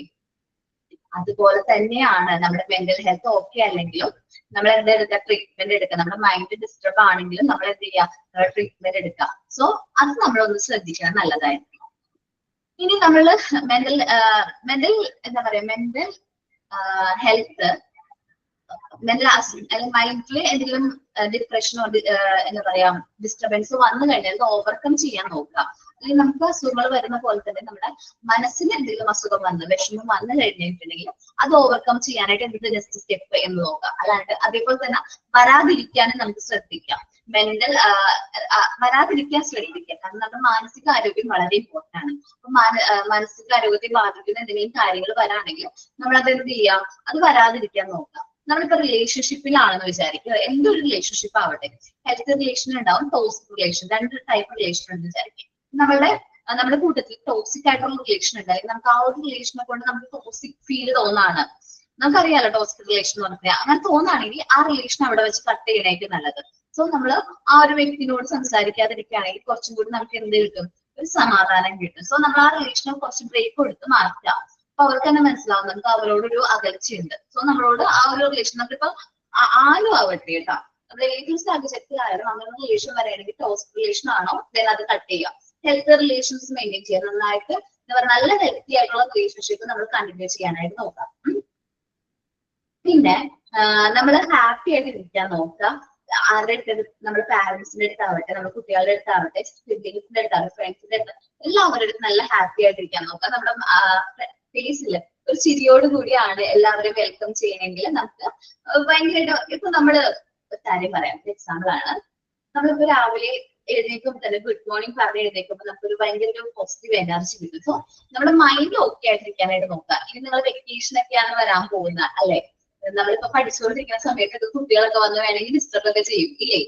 അതുപോലെ തന്നെയാണ് നമ്മുടെ മെന്റൽ ഹെൽത്ത് ഓക്കെ അല്ലെങ്കിലും നമ്മൾ എന്തെടുക്കുക, ട്രീറ്റ്മെന്റ് എടുക്കുക. നമ്മുടെ മൈൻഡ് ഡിസ്റ്റർബ് ആണെങ്കിലും നമ്മൾ എന്ത് ചെയ്യുക, ട്രീറ്റ്മെന്റ് എടുക്കുക. സോ അത് നമ്മളൊന്ന് ശ്രദ്ധിക്കണം, നല്ലതായിരിക്കും. ഇനി നമ്മള് മെന്റൽ എന്താ പറയാ, മെന്റൽ ഹെൽത്ത്, മൈൻഡിൽ എന്തെങ്കിലും ഡിപ്രഷനോ എന്താ പറയാ ഡിസ്റ്റർബൻസ് വന്നു കഴിഞ്ഞാൽ അത് ഓവർകം ചെയ്യാൻ നോക്കുക. അല്ലെങ്കിൽ നമുക്ക് അസുഖങ്ങൾ വരുന്ന പോലെ തന്നെ നമ്മുടെ മനസ്സിന് എന്തെങ്കിലും അസുഖം വന്ന് വിഷമം വന്നു കഴിഞ്ഞിട്ടുണ്ടെങ്കിൽ അത് ഓവർകം ചെയ്യാനായിട്ട് എന്ത് നെക്സ്റ്റ് സ്റ്റെപ്പ് എന്ന് നോക്കുക. അല്ലാണ്ട് അതേപോലെ തന്നെ വരാതിരിക്കാനും നമുക്ക് ശ്രദ്ധിക്കാം. വരാതിരിക്കാൻ ശ്രദ്ധിക്കുക. കാരണം നമ്മുടെ മാനസികാരോഗ്യം വളരെ ഇമ്പോർട്ടന്റ് ആണ്. അപ്പൊ മാനസികാരോഗ്യത്തെ ബാധിക്കുന്ന എന്തെങ്കിലും കാര്യങ്ങൾ വരാണെങ്കിൽ നമ്മൾ അത് എന്ത് ചെയ്യാം, അത് വരാതിരിക്കാൻ നോക്കാം. നമ്മളിപ്പോ റിലേഷൻഷിപ്പിലാണെന്ന് വിചാരിക്കുക, എന്തൊരു റിലേഷൻഷിപ്പ് ആവട്ടെ, ഹെൽത്ത് റിലേഷൻ ഉണ്ടാവും, ടോക്സിക് റിലേഷൻ, രണ്ട് ടൈപ്പ് റിലേഷൻ ഉണ്ട് വിചാരിക്കും. നമ്മുടെ കൂട്ടത്തിൽ ടോക്സിക് ആയിട്ടുള്ള റിലേഷൻ ഉണ്ടായി, നമുക്ക് ആ ഒരു റിലേഷനെ കൊണ്ട് നമുക്ക് ടോക്സിക് ഫീൽ തോന്നാണ്. നമുക്കറിയാലോ ടോക്സിക് റിലേഷൻ എന്ന് പറഞ്ഞാൽ, അങ്ങനെ തോന്നുകയാണെങ്കിൽ ആ റിലേഷൻ അവിടെ വെച്ച് കട്ട് ചെയ്യണേക്ക് നല്ലത്. സോ നമ്മൾ ആ ഒരു വ്യക്തിനോട് സംസാരിക്കാതിരിക്കുകയാണെങ്കിൽ കുറച്ചും കൂടി നമുക്ക് എന്ത് കിട്ടും, ഒരു സമാധാനം കിട്ടും. സോ നമ്മൾ ആ റിലേഷനെ കുറച്ച് ബ്രേക്ക് കൊടുത്ത് മാറ്റാം. അപ്പൊ അവർക്ക് തന്നെ മനസ്സിലാവും നമുക്ക് അവരോടൊരു അകൽച്ചയുണ്ട്. സോ നമ്മളോട് ആ ഒരു റിലേഷൻ, നമ്മളിപ്പോ ആരും ആവട്ടെ കേട്ടോ, നമ്മുടെ ഏതൊരു സാഹചര്യത്തിലായാലും അങ്ങനെ റിലേഷൻ വരെയാണെങ്കിൽ ടോക്സിക് റിലേഷൻ ആണോ ദെൻ അത് കട്ട് ചെയ്യാം. ഹെൽത്ത് റിലേഷൻസ് മെയിൻറ്റെയിൻ ചെയ്യാം. നന്നായിട്ട് എന്താ പറയുക, നല്ല ഹെൽത്തി ആയിട്ടുള്ള റിലേഷൻഷിപ്പ് നമ്മൾ കണ്ടിന്യൂ ചെയ്യാനായിട്ട് നോക്കാം. പിന്നെ നമ്മൾ ഹാപ്പി ആയിട്ട് ഇരിക്കാൻ നോക്കാം. ആരുടെ അടുത്ത്, നമ്മുടെ പാരന്റ്സിന്റെ അടുത്താവട്ടെ, നമ്മുടെ കുട്ടികളുടെ അടുത്താവട്ടെ, സിബ്ലിംഗ്സിന്റെ അടുത്താവട്ടെ, ഫ്രണ്ട്സിന്റെ അടുത്ത്, എല്ലാവരുടെ അടുത്ത് നല്ല ഹാപ്പി ആയിട്ട് ഇരിക്കാൻ നോക്കാം. നമ്മുടെ ഫേസിൽ ഒരു ചിരിയോട് കൂടിയാണ് എല്ലാവരെയും വെൽക്കം ചെയ്യണമെങ്കിൽ നമുക്ക് ഭയങ്കരമായിട്ട്, ഇപ്പൊ നമ്മള് കാര്യം പറയാം, എക്സാമ്പിൾ ആണ്, നമ്മളിപ്പോ രാവിലെ എഴുന്നേക്കുമ്പോൾ തന്നെ ഗുഡ് മോർണിംഗ് പറഞ്ഞ് എഴുന്നേക്കുമ്പോൾ നമുക്കൊരു ഭയങ്കര ഒരു പോസിറ്റീവ് എനർജി കിട്ടും. സോ നമ്മുടെ മൈൻഡ് ഓക്കെ ആയിട്ടിരിക്കാനായിട്ട് നോക്കുക. ഇനി നിങ്ങൾ വെക്കേഷൻ ഒക്കെയാണ് വരാൻ പോകുന്നത് അല്ലെ, നമ്മളിപ്പോ പഠിച്ചുകൊണ്ടിരിക്കുന്ന സമയത്തൊക്കെ കുട്ടികളൊക്കെ വന്ന് വേണമെങ്കിൽ ഡിസ്റ്റർബ് ഒക്കെ ചെയ്യും ഇല്ലേ,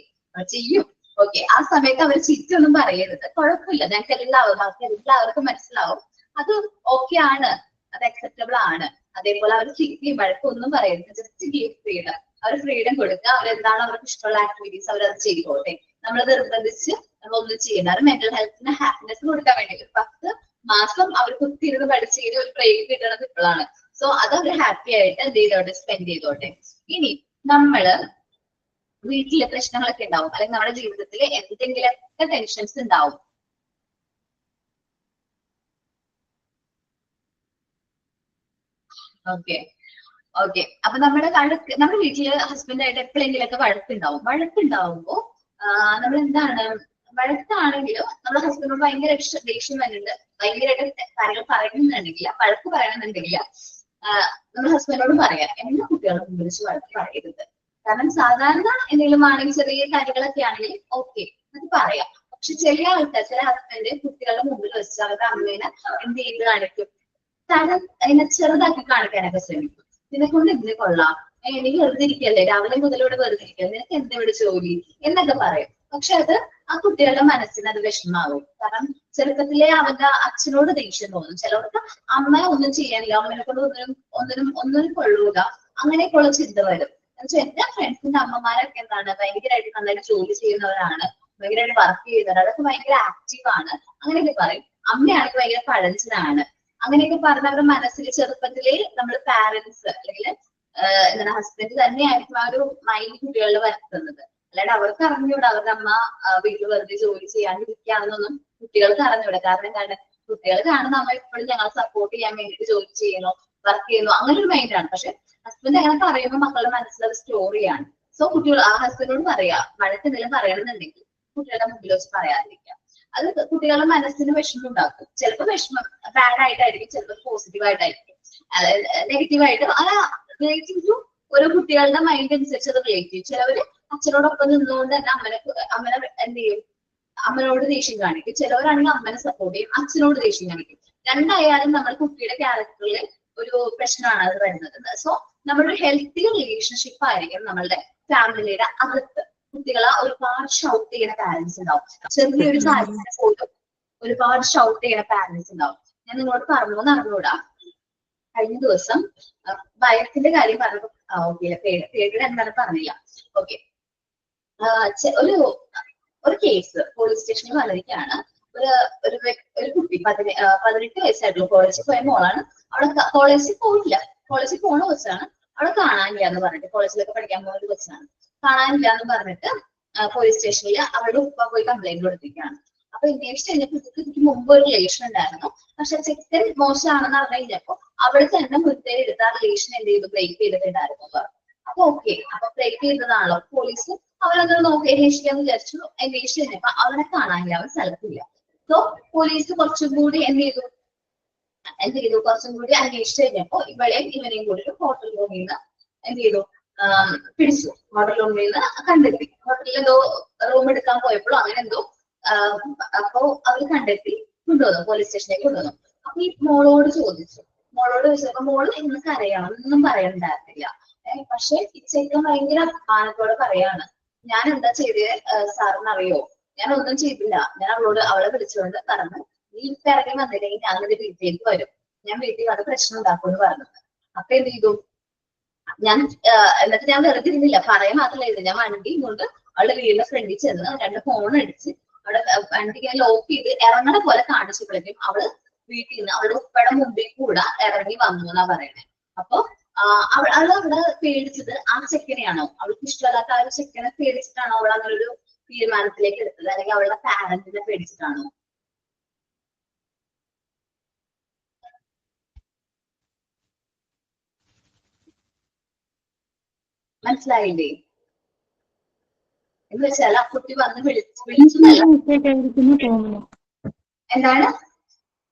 ചെയ്യും. ഓക്കെ, ആ സമയത്ത് അവർ ചിറ്റൊന്നും പറയരുത്, കുഴപ്പമില്ല, ഞങ്ങൾക്ക് എല്ലാവർക്കും മനസ്സിലാവും അത് ഓക്കെ ആണ്, അത് അക്സെപ്റ്റബിൾ ആണ്. അതേപോലെ അവർ ചിരിക്കും, വഴക്കൊന്നും പറയരുത്, ജസ്റ്റ് ഗീവ് ഫ്രീഡം, അവർ ഫ്രീഡം കൊടുക്കുക. അവരെന്താണ് അവർക്ക് ഇഷ്ടമുള്ള ആക്ടിവിറ്റീസ് അവരത് ചെയ്തോട്ടെ. നമ്മൾ നിർബന്ധിച്ച് നമ്മളൊന്നും ചെയ്യുന്ന, അത് മെന്റൽ ഹെൽത്തിന് ഹാപ്പിനെസ് കൊടുക്കാൻ വേണ്ടി 10 മാസം അവർ കുത്തിയിരുന്ന് പഠിച്ച് ചെയ്ത് ഒരു ബ്രേക്ക് കിട്ടണത് ഇപ്പോഴാണ്. സോ അത് അവർ ഹാപ്പി ആയിട്ട് എന്ത് ചെയ്തോട്ടെ, സ്പെൻഡ് ചെയ്തോട്ടെ. ഇനി നമ്മള് വീട്ടിലെ പ്രശ്നങ്ങളൊക്കെ ഉണ്ടാവും, അല്ലെങ്കിൽ നമ്മുടെ ജീവിതത്തിൽ എന്തെങ്കിലുമൊക്കെ ടെൻഷൻസ് ഉണ്ടാവും. ഓക്കെ അപ്പൊ നമ്മുടെ വീട്ടില് ഹസ്ബൻഡായിട്ട് എപ്പോഴെങ്കിലൊക്കെ വഴക്കുണ്ടാവുമ്പോ നമ്മൾ എന്താണ്, വഴക്കാണെങ്കിലും നമ്മുടെ ഹസ്ബൻഡിനോട് ഭയങ്കര ദേഷ്യം വരുന്നുണ്ട്, ഭയങ്കരമായിട്ട് കാര്യങ്ങൾ പറയുന്നുണ്ടെങ്കിൽ, വഴക്ക് പറയണമെന്നുണ്ടെങ്കിൽ നമ്മുടെ ഹസ്ബൻഡിനോട് പറയാം, എല്ലാ കുട്ടികളും വിളിച്ച് വഴക്ക് പറയരുത്. കാരണം സാധാരണ എന്തെങ്കിലും ആണെങ്കിൽ ചെറിയ കാര്യങ്ങളൊക്കെ ആണെങ്കിൽ ഓക്കെ അത് പറയാം. പക്ഷെ ചില ഹസ്ബൻഡ് കുട്ടികളുടെ മുമ്പിൽ വെച്ച് അവരുടെ അമ്മേനെ എന്ത് ചെയ്ത് കാണിക്കും, കാരണം അതിനെ ചെറുതാക്കി കാണിക്കാനൊക്കെ ശ്രമിക്കും. നിനക്കൊണ്ട് ഇതിന് കൊള്ളാം, നീ വെറുതെ ഇരിക്കല്ലേ, രാവിലെ മുതലൂടെ വെറുതെ ഇരിക്കല്ലേ, നിനക്ക് എന്തെവിടെ ജോലി എന്നൊക്കെ പറയും. പക്ഷെ അത് ആ കുട്ടികളുടെ മനസ്സിന് അത് വിഷമാവും. കാരണം ചെറുപ്പത്തിലെ അവന്റെ അച്ഛനോട് ദേഷ്യം തോന്നും. ചിലവർക്ക് അമ്മ ഒന്നും ചെയ്യാനില്ല, അമ്മനെ കൊണ്ട് ഒന്നിനും കൊള്ളൂല, അങ്ങനെയൊക്കെയുള്ള ചിന്ത വരും. എന്നുവെച്ചാൽ എന്റെ ഫ്രണ്ട്സിന്റെ അമ്മമാരൊക്കെ എന്താണ് ഭയങ്കരമായിട്ട് നന്നായിട്ട് ജോലി ചെയ്യുന്നവരാണ്, ഭയങ്കരമായിട്ട് വർക്ക് ചെയ്യുന്നവർ, അതൊക്കെ ഭയങ്കര ആക്റ്റീവ് ആണ്, അങ്ങനെയൊക്കെ പറയും. അമ്മയാണെങ്കിൽ ഭയങ്കര പഴഞ്ചനാണ്, അങ്ങനെയൊക്കെ പറഞ്ഞ അവരുടെ മനസ്സിൽ ചെറുപ്പത്തിലെ നമ്മൾ പാരന്റ്സ് അല്ലെങ്കിൽ എന്താണ് ഹസ്ബൻഡ് തന്നെയായിരിക്കും ആ ഒരു മൈൻഡ് കുട്ടികളിൽ വരുത്തുന്നത്. അല്ലാണ്ട് അവർക്ക് അറിഞ്ഞൂടാ അവരുടെ അമ്മ വീട്ടിൽ വെറുതെ ജോലി ചെയ്യാണ്ടിരിക്കുകയാണെന്നൊന്നും കുട്ടികൾക്ക് അറിഞ്ഞൂടാ. കാരണം എന്താണ്, കുട്ടികൾ കാണുന്ന അമ്മ എപ്പോഴും ഞങ്ങളെ സപ്പോർട്ട് ചെയ്യാൻ വേണ്ടിയിട്ട് ജോലി ചെയ്യുന്നു, വർക്ക് ചെയ്യുന്നു, അങ്ങനെ ഒരു മൈൻഡാണ്. പക്ഷെ ഹസ്ബൻഡ് അങ്ങനെ പറയുമ്പോൾ മക്കളുടെ മനസ്സിലൊരു സ്റ്റോറിയാണ്. സോ കുട്ടികൾ ആ ഹസ്ബൻഡിനോട് പറയാ, വഴക്കെന്തെങ്കിലും പറയണമെന്നുണ്ടെങ്കിൽ കുട്ടികളുടെ മുമ്പിൽ വെച്ച് പറയാതിരിക്കാം. അത് കുട്ടികളുടെ മനസ്സിന് വിഷമം ഉണ്ടാക്കും. ചിലപ്പോൾ വിഷമം ബാഡ് ആയിട്ടായിരിക്കും, ചിലപ്പോൾ പോസിറ്റീവ് ആയിട്ടായിരിക്കും, നെഗറ്റീവായിട്ട്. റിലേറ്റീവ് ഓരോ കുട്ടികളുടെ മൈൻഡ് അനുസരിച്ച് അത് റിലേറ്റീവ്. ചിലവര് അച്ഛനോടൊപ്പം നിന്നുകൊണ്ട് തന്നെ അമ്മനെ എന്ത് ചെയ്യും, അമ്മനോട് ദേഷ്യം കാണിക്കും. ചിലവരാണെങ്കിൽ അമ്മനെ സപ്പോർട്ട് ചെയ്യും, അച്ഛനോട് ദേഷ്യം കാണിക്കും. രണ്ടായാലും നമ്മുടെ കുട്ടിയുടെ ക്യാരക്ടറിൽ ഒരു പ്രശ്നമാണ് അത് വരുന്നത്. സോ നമ്മുടെ ഹെൽത്തി റിലേഷൻഷിപ്പ് ആയിരിക്കും നമ്മളുടെ ഫാമിലിയുടെ അകത്ത്. കുട്ടികളെ ഒരുപാട് ഷൗട്ട് ചെയ്യുന്ന പാരന്റ്സ് ഉണ്ടാവും. ചെറിയൊരു കാര്യത്തിന് പോലും ഒരുപാട് ഷൗട്ട് ചെയ്യുന്ന പാരന്റ്സ് ഉണ്ടാവും. ഞാൻ നിങ്ങളോട് പറഞ്ഞു അറിഞ്ഞൂടാ, കഴിഞ്ഞ ദിവസം ഭയത്തിന്റെ കാര്യം പറഞ്ഞപ്പോ ഓക്കെ പേടിയുടെ എന്താണ് പറഞ്ഞില്ല. ഓക്കെ, ഒരു കേസ് പോലീസ് സ്റ്റേഷനിൽ വന്നിരിക്കുകയാണ്. ഒരു കുട്ടി 18 വയസ്സായിട്ടുള്ള കോളേജിൽ പോയ മോളാണ്. അവിടെ കോളേജിൽ പോയില്ല, കോളേജിൽ പോണ കൊച്ചാണ്. അവിടെ കാണാനില്ല എന്ന് പറഞ്ഞിട്ട്, കോളേജിലൊക്കെ പഠിക്കാൻ പോകുന്ന ഒരു കൊച്ചാണ്, കാണാനില്ല എന്ന് പറഞ്ഞിട്ട് പോലീസ് സ്റ്റേഷനിൽ അവരുടെ ഉപ്പ പോയി കംപ്ലൈന്റ് കൊടുത്തിരിക്കുകയാണ്. അപ്പൊ അന്വേഷിച്ച് കഴിഞ്ഞപ്പോ ഇതിക്ക് മുമ്പ് ഒരു റിലേഷൻ ഉണ്ടായിരുന്നു. പക്ഷെ ചെക്കൻ മോശമാണെന്ന് അറിഞ്ഞു കഴിഞ്ഞപ്പോ അവിടെ തന്നെ മുൻകൈ എടുത്ത് ആ റിലേഷൻ എന്ത് ചെയ്തു, ബ്രേക്ക് ചെയ്തിട്ടുണ്ടായിരുന്നു പറഞ്ഞു. അപ്പൊ ഓക്കെ, അപ്പൊ ബ്രേക്ക് ചെയ്തതാണല്ലോ പോലീസ്, അവരത് നോക്കി അന്വേഷിക്കാന്ന് വിചാരിച്ചു. അന്വേഷിച്ച് കഴിഞ്ഞപ്പോ അവനെ കാണാനില്ല, അവൻ സ്ഥലത്തില്ല. സോ പോലീസ് കുറച്ചും കൂടി എന്ത് ചെയ്തു കുറച്ചും കൂടി അന്വേഷിച്ച് കഴിഞ്ഞപ്പോ ഇവനെയും കൂടി ഒരു ഹോട്ടൽ റൂമിൽ നിന്ന് എന്ത് ചെയ്തു, പിടിച്ചു. ഹോട്ടൽ റൂമിൽ നിന്ന് കണ്ടെത്തി. ഹോട്ടലിൽ എന്തോ റൂം എടുക്കാൻ പോയപ്പോഴും അങ്ങനെ എന്തോ അപ്പൊ അവർ കണ്ടെത്തി കൊണ്ടുവന്നു, പോലീസ് സ്റ്റേഷനിലേക്ക് കൊണ്ടുവന്നു. അപ്പൊ ഈ മോളോട് ചോദിച്ചപ്പോ മോള് ഇന്ന് കരയണം, ഒന്നും പറയണ്ടായിരുന്നില്ല. പക്ഷെ ഇച്ചേക്കും ഭയങ്കര അഭിമാനത്തോടെ പറയാണ്, ഞാൻ എന്താ ചെയ്തത് സാറിന് അറിയോ, ഞാൻ ഒന്നും ചെയ്തില്ല. ഞാൻ അവളെ വിളിച്ചുകൊണ്ട് പറഞ്ഞു, നീ ഇപ്പൊ ഇറങ്ങി വന്നില്ലെങ്കിൽ ഞാൻ നിന്റെ വീട്ടിലേക്ക് വരും, ഞാൻ വീട്ടിൽ വന്ന് പ്രശ്നം ഉണ്ടാക്കുമെന്ന് പറഞ്ഞു. അപ്പൊ എന്ത് ചെയ്തു, എന്നിട്ട് ഞാൻ വെറുതെ ഇരുന്നില്ല, പറയാൻ മാത്രമല്ല ഇത്, ഞാൻ വണ്ടി കൊണ്ട് അവളുടെ വീടിന്റെ ഫ്രണ്ടിൽ ചെന്ന് 2 ഫോൺ അടിച്ച് അവിടെ വണ്ടി ഇങ്ങനെ ലോക്ക് ചെയ്ത് ഇറങ്ങണ പോലെ കാണിച്ചപ്പോഴേക്കും അവള് വീട്ടിൽ നിന്ന് അവളുടെ ഉപ്പയുടെ മുമ്പിൽ കൂടെ ഇറങ്ങി വന്നു എന്നാ പറയണേ. അപ്പൊ അവൾ അവിടെ പേടിച്ചത് ആ ചെക്കനെയാണോ, അവൾക്ക് ഇഷ്ടമല്ലാത്ത ആ ഒരു ചെക്കനെ പേടിച്ചിട്ടാണോ അവൾ അങ്ങനെ ഒരു തീരുമാനത്തിലേക്ക് എടുത്തത്, അല്ലെങ്കിൽ അവളുടെ പാരന്റിനെ പേടിച്ചിട്ടാണോ? മനസ്സിലായില്ലേ? എന്ന് വെച്ചാൽ ആ കുട്ടി വന്ന് വിളിച്ചു. എന്താണ്?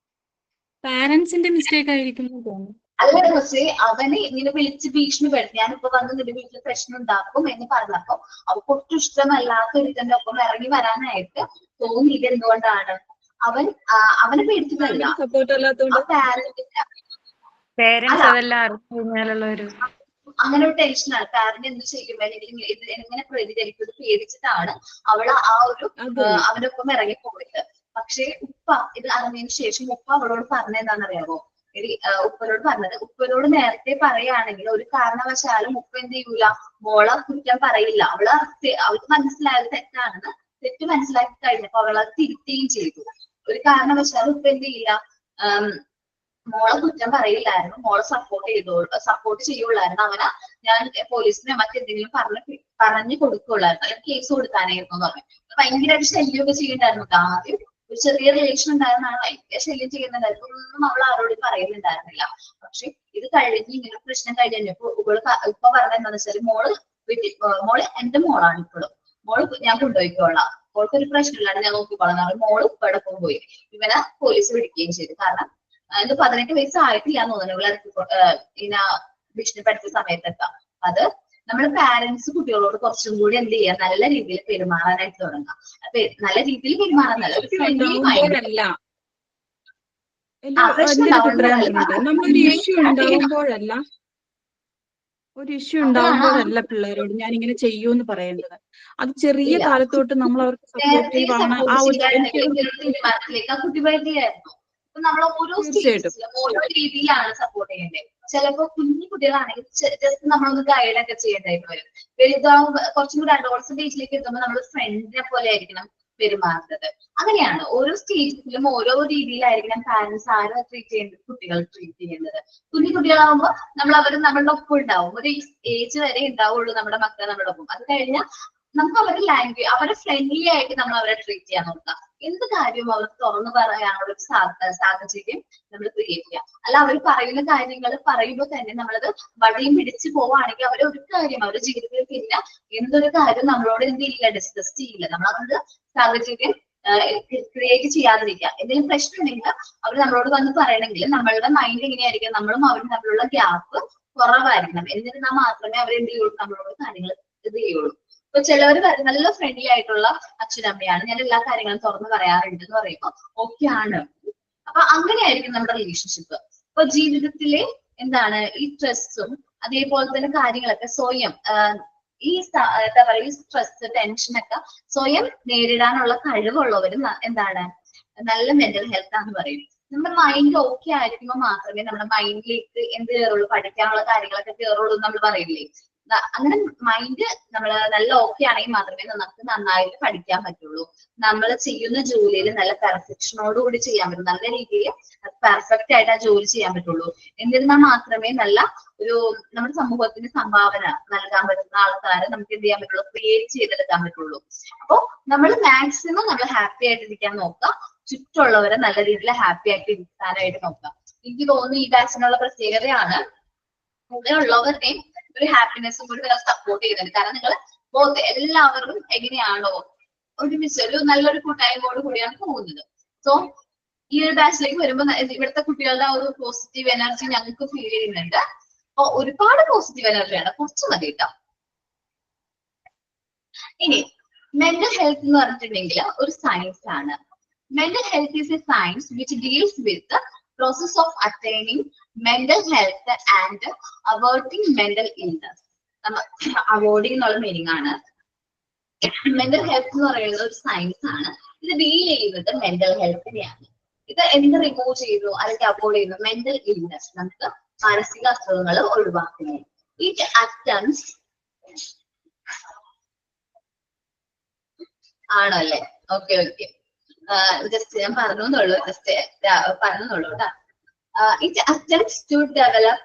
പാരന്റ്സിന്റെ മിസ്റ്റേക്ക് ആയിരിക്കും തോന്നുന്നു. അല്ല, പക്ഷേ അവനെ ഇങ്ങനെ വിളിച്ച് ഭീഷണിപ്പെടുത്തി, ഞാനിപ്പോ വന്ന് നിന്റെ വീട്ടിൽ പ്രശ്നം ഉണ്ടാക്കും എന്ന് പറഞ്ഞപ്പോ അവർക്ക് ഒട്ടും ഇഷ്ടമല്ലാത്ത ഒരുത്തന്റെ ഒപ്പം ഇറങ്ങി വരാനായിട്ട് തോന്നിയത് എന്തുകൊണ്ടാണ്? അവനെ പേടിച്ചിട്ടല്ല, അങ്ങനെ ഒരു ടെൻഷനാണ്. പാരന്റ് എന്ത് ചെയ്യും, അല്ലെങ്കിൽ ഇത് എങ്ങനെ പ്രതികരിക്കും പേടിച്ചിട്ടാണ് അവള് ആ ഒരു അവനൊപ്പം ഇറങ്ങിപ്പോയത്. പക്ഷെ ഉപ്പ ഇത് അറിഞ്ഞതിന് ശേഷം ഉപ്പ അവളോട് പറഞ്ഞെന്താണെന്നറിയാമോ? ഉപ്പനോട് പറഞ്ഞത്, ഉപ്പനോട് നേരത്തെ പറയുകയാണെങ്കിൽ ഒരു കാരണവശാലും ഉപ്പ എന്ത് ചെയ്യൂല, മോളെ കുറ്റം പറയില്ല. അവൾക്ക് മനസ്സിലായത് തെറ്റാണെന്ന് തെറ്റ് മനസ്സിലാക്കി കഴിഞ്ഞപ്പോ അവളത് തിരുത്തുകയും ചെയ്തു. ഒരു കാരണവശാലും ഉപ്പ എന്ത് ചെയ്യില്ല, മോളെ കുറ്റം പറയില്ലായിരുന്നു, മോളെ സപ്പോർട്ട് ചെയ്യുള്ളായിരുന്നു. അവനെ ഞാൻ പോലീസിനെ മറ്റെന്തെങ്കിലും പറഞ്ഞു കൊടുക്കുള്ളായിരുന്നു, അല്ലെങ്കിൽ കേസ് കൊടുക്കാനായിരുന്നു എന്ന് പറഞ്ഞു. ഭയങ്കരമായിട്ട് ശല്യമൊക്കെ ചെയ്യുന്നുണ്ടായിരുന്നു. ആദ്യം ഒരു ചെറിയ റിലേഷൻ ഉണ്ടായിരുന്നാണ് ഭയങ്കര ശല്യം ചെയ്യുന്നുണ്ടായിരുന്നു. ഒന്നും അവൾ ആരോടും പറയുന്നുണ്ടായിരുന്നില്ല. പക്ഷെ ഇത് കഴിഞ്ഞ് ഇങ്ങനെ പ്രശ്നം കഴിഞ്ഞപ്പോ ഇപ്പൊ പറഞ്ഞത് എന്താണെന്ന് വെച്ചാൽ, മോള് എന്റെ മോളാണ് ഇപ്പോഴും, മോള് ഞാൻ കൊണ്ടുപോയിക്കോളാം, മോൾക്കൊരു പ്രശ്നമില്ലാണ്ട് ഞാൻ നോക്കിക്കോളാം. മോള് ഇപ്പോഴൊപ്പം പോയി. ഇവനെ പോലീസ് പിടിക്കുകയും ചെയ്തു. കാരണം ഇത് 18 വയസ്സായിട്ടില്ല എന്ന് തോന്നുന്നു ഇങ്ങനെ ഭീഷണിപ്പെടുത്തിയ സമയത്തൊക്കെ. അത് നമ്മുടെ പാരന്റ്സ് കുട്ടികളോട് കുറച്ചും കൂടി എന്ത് ചെയ്യാം, നല്ല രീതിയിൽ പെരുമാറാനായിട്ട് തുടങ്ങാം. അപ്പൊ നല്ല രീതിയിൽ പെരുമാറാനല്ല, ഒരു നമ്മളൊരു ഇഷ്യൂ ഉണ്ടാവുമ്പോഴല്ല പിള്ളേരോട് ഞാൻ ഇങ്ങനെ ചെയ്യൂന്ന് പറയുന്നത്. അത് ചെറിയ കാലത്തോട്ട് നമ്മൾ അവർക്ക് സപ്പോർട്ടീവ് ആണ്. ആ ഒരു കുട്ടി വരികയായിരുന്നു. അപ്പൊ നമ്മൾ ഓരോ സ്റ്റേജസിലും ഓരോ രീതിയിലാണ് സപ്പോർട്ട് ചെയ്യേണ്ടത്. ചിലപ്പോ കുഞ്ഞു കുട്ടികളാണെങ്കിൽ ജസ്റ്റ് നമ്മളൊന്ന് ഗൈഡ് ഒക്കെ ചെയ്യേണ്ടതായിട്ട് വരും. വലുതാവുമ്പോ കുറച്ചും കൂടി അഡോൾസ് സ്റ്റേജിലേക്ക് എത്തുമ്പോൾ നമ്മൾ ഫ്രണ്ടിനെ പോലെ ആയിരിക്കണം പെരുമാറുന്നത്. അങ്ങനെയാണ് ഓരോ സ്റ്റേജിലും ഓരോ രീതിയിലായിരിക്കണം പാരന്റ്സ് ആരും ട്രീറ്റ് ചെയ്യേണ്ടത്, കുട്ടികൾ ട്രീറ്റ് ചെയ്യുന്നത്. കുഞ്ഞു കുട്ടികളാവുമ്പോൾ നമ്മളുടെ ഒപ്പം ഉണ്ടാവും. ഒരു ഏജ് വരെ ഉണ്ടാവുള്ളൂ നമ്മുടെ മക്കൾ നമ്മുടെ ഒപ്പം. അത് കഴിഞ്ഞാൽ നമുക്ക് അവരുടെ ലാംഗ്വേജ്, അവരെ ഫ്രണ്ട്ലി ആയിട്ട് നമ്മൾ അവരെ ട്രീറ്റ് ചെയ്യാൻ നോക്കാം. എന്ത് കാര്യവും അവർക്ക് തുറന്നു പറയാനുള്ള ഒരു സാഹചര്യം നമ്മൾ ക്രിയേറ്റ് ചെയ്യാം. അല്ല, അവർ പറയുന്ന കാര്യങ്ങൾ പറയുമ്പോൾ തന്നെ നമ്മളത് വടിയും പിടിച്ച് പോവുകയാണെങ്കിൽ അവരൊരു കാര്യം അവരുടെ ജീവിതത്തിൽ പിന്നെ എന്തൊരു കാര്യം നമ്മളോട് എന്ത് ചെയ്യില്ല, ഡിസ്കസ് ചെയ്യില്ല. നമ്മളതുകൊണ്ട് സാഹചര്യം ക്രിയേറ്റ് ചെയ്യാതിരിക്കുക. എന്തെങ്കിലും പ്രശ്നം ഉണ്ടെങ്കിൽ അവർ നമ്മളോട് വന്ന് പറയണമെങ്കിൽ നമ്മളുടെ മൈൻഡ് എങ്ങനെയായിരിക്കും, നമ്മളും അവരും തമ്മിലുള്ള ഗ്യാപ്പ് കുറവായിരിക്കണം. എന്നിരുന്നാൽ മാത്രമേ അവർ എന്ത് ചെയ്യുള്ളൂ, നമ്മളോട് കാര്യങ്ങൾ ഇത് ചെയ്യുള്ളൂ. ഇപ്പൊ ചിലവർ നല്ല ഫ്രണ്ട്ലി ആയിട്ടുള്ള അച്ഛനമ്മയാണ്, ഞാൻ എല്ലാ കാര്യങ്ങളും തുറന്നു പറയാറുണ്ട് എന്ന് പറയുമ്പോൾ ഓക്കെ ആണ്. അപ്പൊ അങ്ങനെയായിരിക്കും നമ്മുടെ റിലേഷൻഷിപ്പ്. അപ്പൊ ജീവിതത്തിലെ എന്താണ് ഈ സ്ട്രെസ്സും അതേപോലെ തന്നെ കാര്യങ്ങളൊക്കെ സ്വയം ഈ എന്താ പറയുക, ഈ സ്ട്രെസ് ടെൻഷനൊക്കെ സ്വയം നേരിടാനുള്ള കഴിവുള്ളവരും എന്താണ് നല്ല മെന്റൽ ഹെൽത്ത് ആണെന്ന് പറയും. നമ്മുടെ മൈൻഡ് ഓക്കെ ആയിരിക്കുമ്പോൾ മാത്രമേ നമ്മുടെ മൈൻഡിലേക്ക് എന്ത് കയറുള്ളൂ, പഠിക്കാനുള്ള കാര്യങ്ങളൊക്കെ കയറുള്ളൂ നമ്മൾ പറയില്ലേ. അങ്ങനെ മൈൻഡ് നമ്മൾ നല്ല ഓക്കെ ആണെങ്കിൽ മാത്രമേ നമുക്ക് നന്നായിട്ട് പഠിക്കാൻ പറ്റുള്ളൂ. നമ്മൾ ചെയ്യുന്ന ജോലിയിൽ നല്ല പെർഫെക്ഷനോടുകൂടി ചെയ്യാൻ പറ്റും, നല്ല രീതിയിൽ പെർഫെക്റ്റ് ആയിട്ട് ആ ജോലി ചെയ്യാൻ പറ്റുള്ളൂ. എന്നിരുന്നാൽ മാത്രമേ നല്ല ഒരു നമ്മുടെ സമൂഹത്തിന് സംഭാവന നൽകാൻ പറ്റുന്ന ആൾക്കാരെ നമുക്ക് എന്ത് ചെയ്യാൻ പറ്റുള്ളൂ, ക്രിയേറ്റ് ചെയ്തെടുക്കാൻ പറ്റുള്ളൂ. അപ്പൊ നമ്മൾ മാക്സിമം നമ്മൾ ഹാപ്പി ആയിട്ടിരിക്കാൻ നോക്കുക, ചുറ്റുള്ളവരെ നല്ല രീതിയിൽ ഹാപ്പി ആയിട്ട് ഇരിക്കാനായിട്ട് നോക്കുക. എനിക്ക് തോന്നുന്നു ഈ ബാച്ചിനുള്ള പ്രത്യേകതയാണ് കൂടെ ഉള്ളവരുടെയും ഒരു ഹാപ്പിനെസ്സും കൂടി സപ്പോർട്ട് ചെയ്യുന്നുണ്ട്. കാരണം നിങ്ങൾ എല്ലാവരും എങ്ങനെയാണോ ഒരുമിച്ച് ഒരു നല്ലൊരു കൂട്ടായ്മയോട് കൂടിയാണ് പോകുന്നത്. സോ ഈ ഒരു ബാച്ചിലേക്ക് വരുമ്പോൾ ഇവിടുത്തെ കുട്ടികളുടെ ഒരു പോസിറ്റീവ് എനർജി ഞങ്ങൾക്ക് ഫീൽ ചെയ്യുന്നുണ്ട്. അപ്പൊ ഒരുപാട് പോസിറ്റീവ് എനർജിയാണ്, കുറച്ച് മതി കേട്ടോ. ഇനി മെന്റൽ ഹെൽത്ത് എന്ന് പറഞ്ഞിട്ടുണ്ടെങ്കിൽ ഒരു സയൻസ് ആണ്. Mental health is A science which deals with process of attaining mental health and averting mental illness. Avoiding എന്നുള്ള മീനിങ് ആണ്. മെന്റൽ ഹെൽത്ത് എന്ന് പറയുന്നത് ഒരു സയൻസ് ആണ്. ഇത് ഡീൽ ചെയ്യുന്നത് മെന്റൽ ഹെൽത്തിനെയാണ്. ഇത് എന്ത് റിമൂവ് ചെയ്തു അല്ലെങ്കിൽ അവോയ്ഡ് ചെയ്യുന്നു, മെന്റൽ ഇൽനെസ്, നമുക്ക് മാനസിക അസുഖങ്ങൾ ഒഴിവാക്കുന്നു. ഇറ്റ് അറ്റംപ്റ്റ്സ് ആണോ അല്ലേ? ഓക്കെ ഓക്കെ, ജസ്റ്റ് ഞാൻ പറഞ്ഞുള്ളൂ, കേട്ടോ. It attempts to develop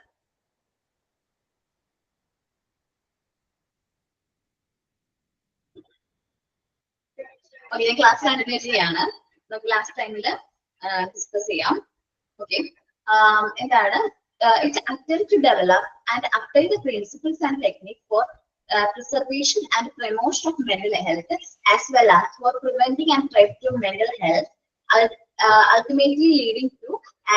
class continue ചെയ്യാണ്, നമുക്ക് ലാസ്റ്റ് ടൈമിൽ ഡിസ്കസ് ചെയ്യാം. ഓക്കെ, എന്താണ് it attempts to develop and apply the principles and techniques for preservation and promotion of mental health, as well as for preventing and threatening mental health, ultimately leading to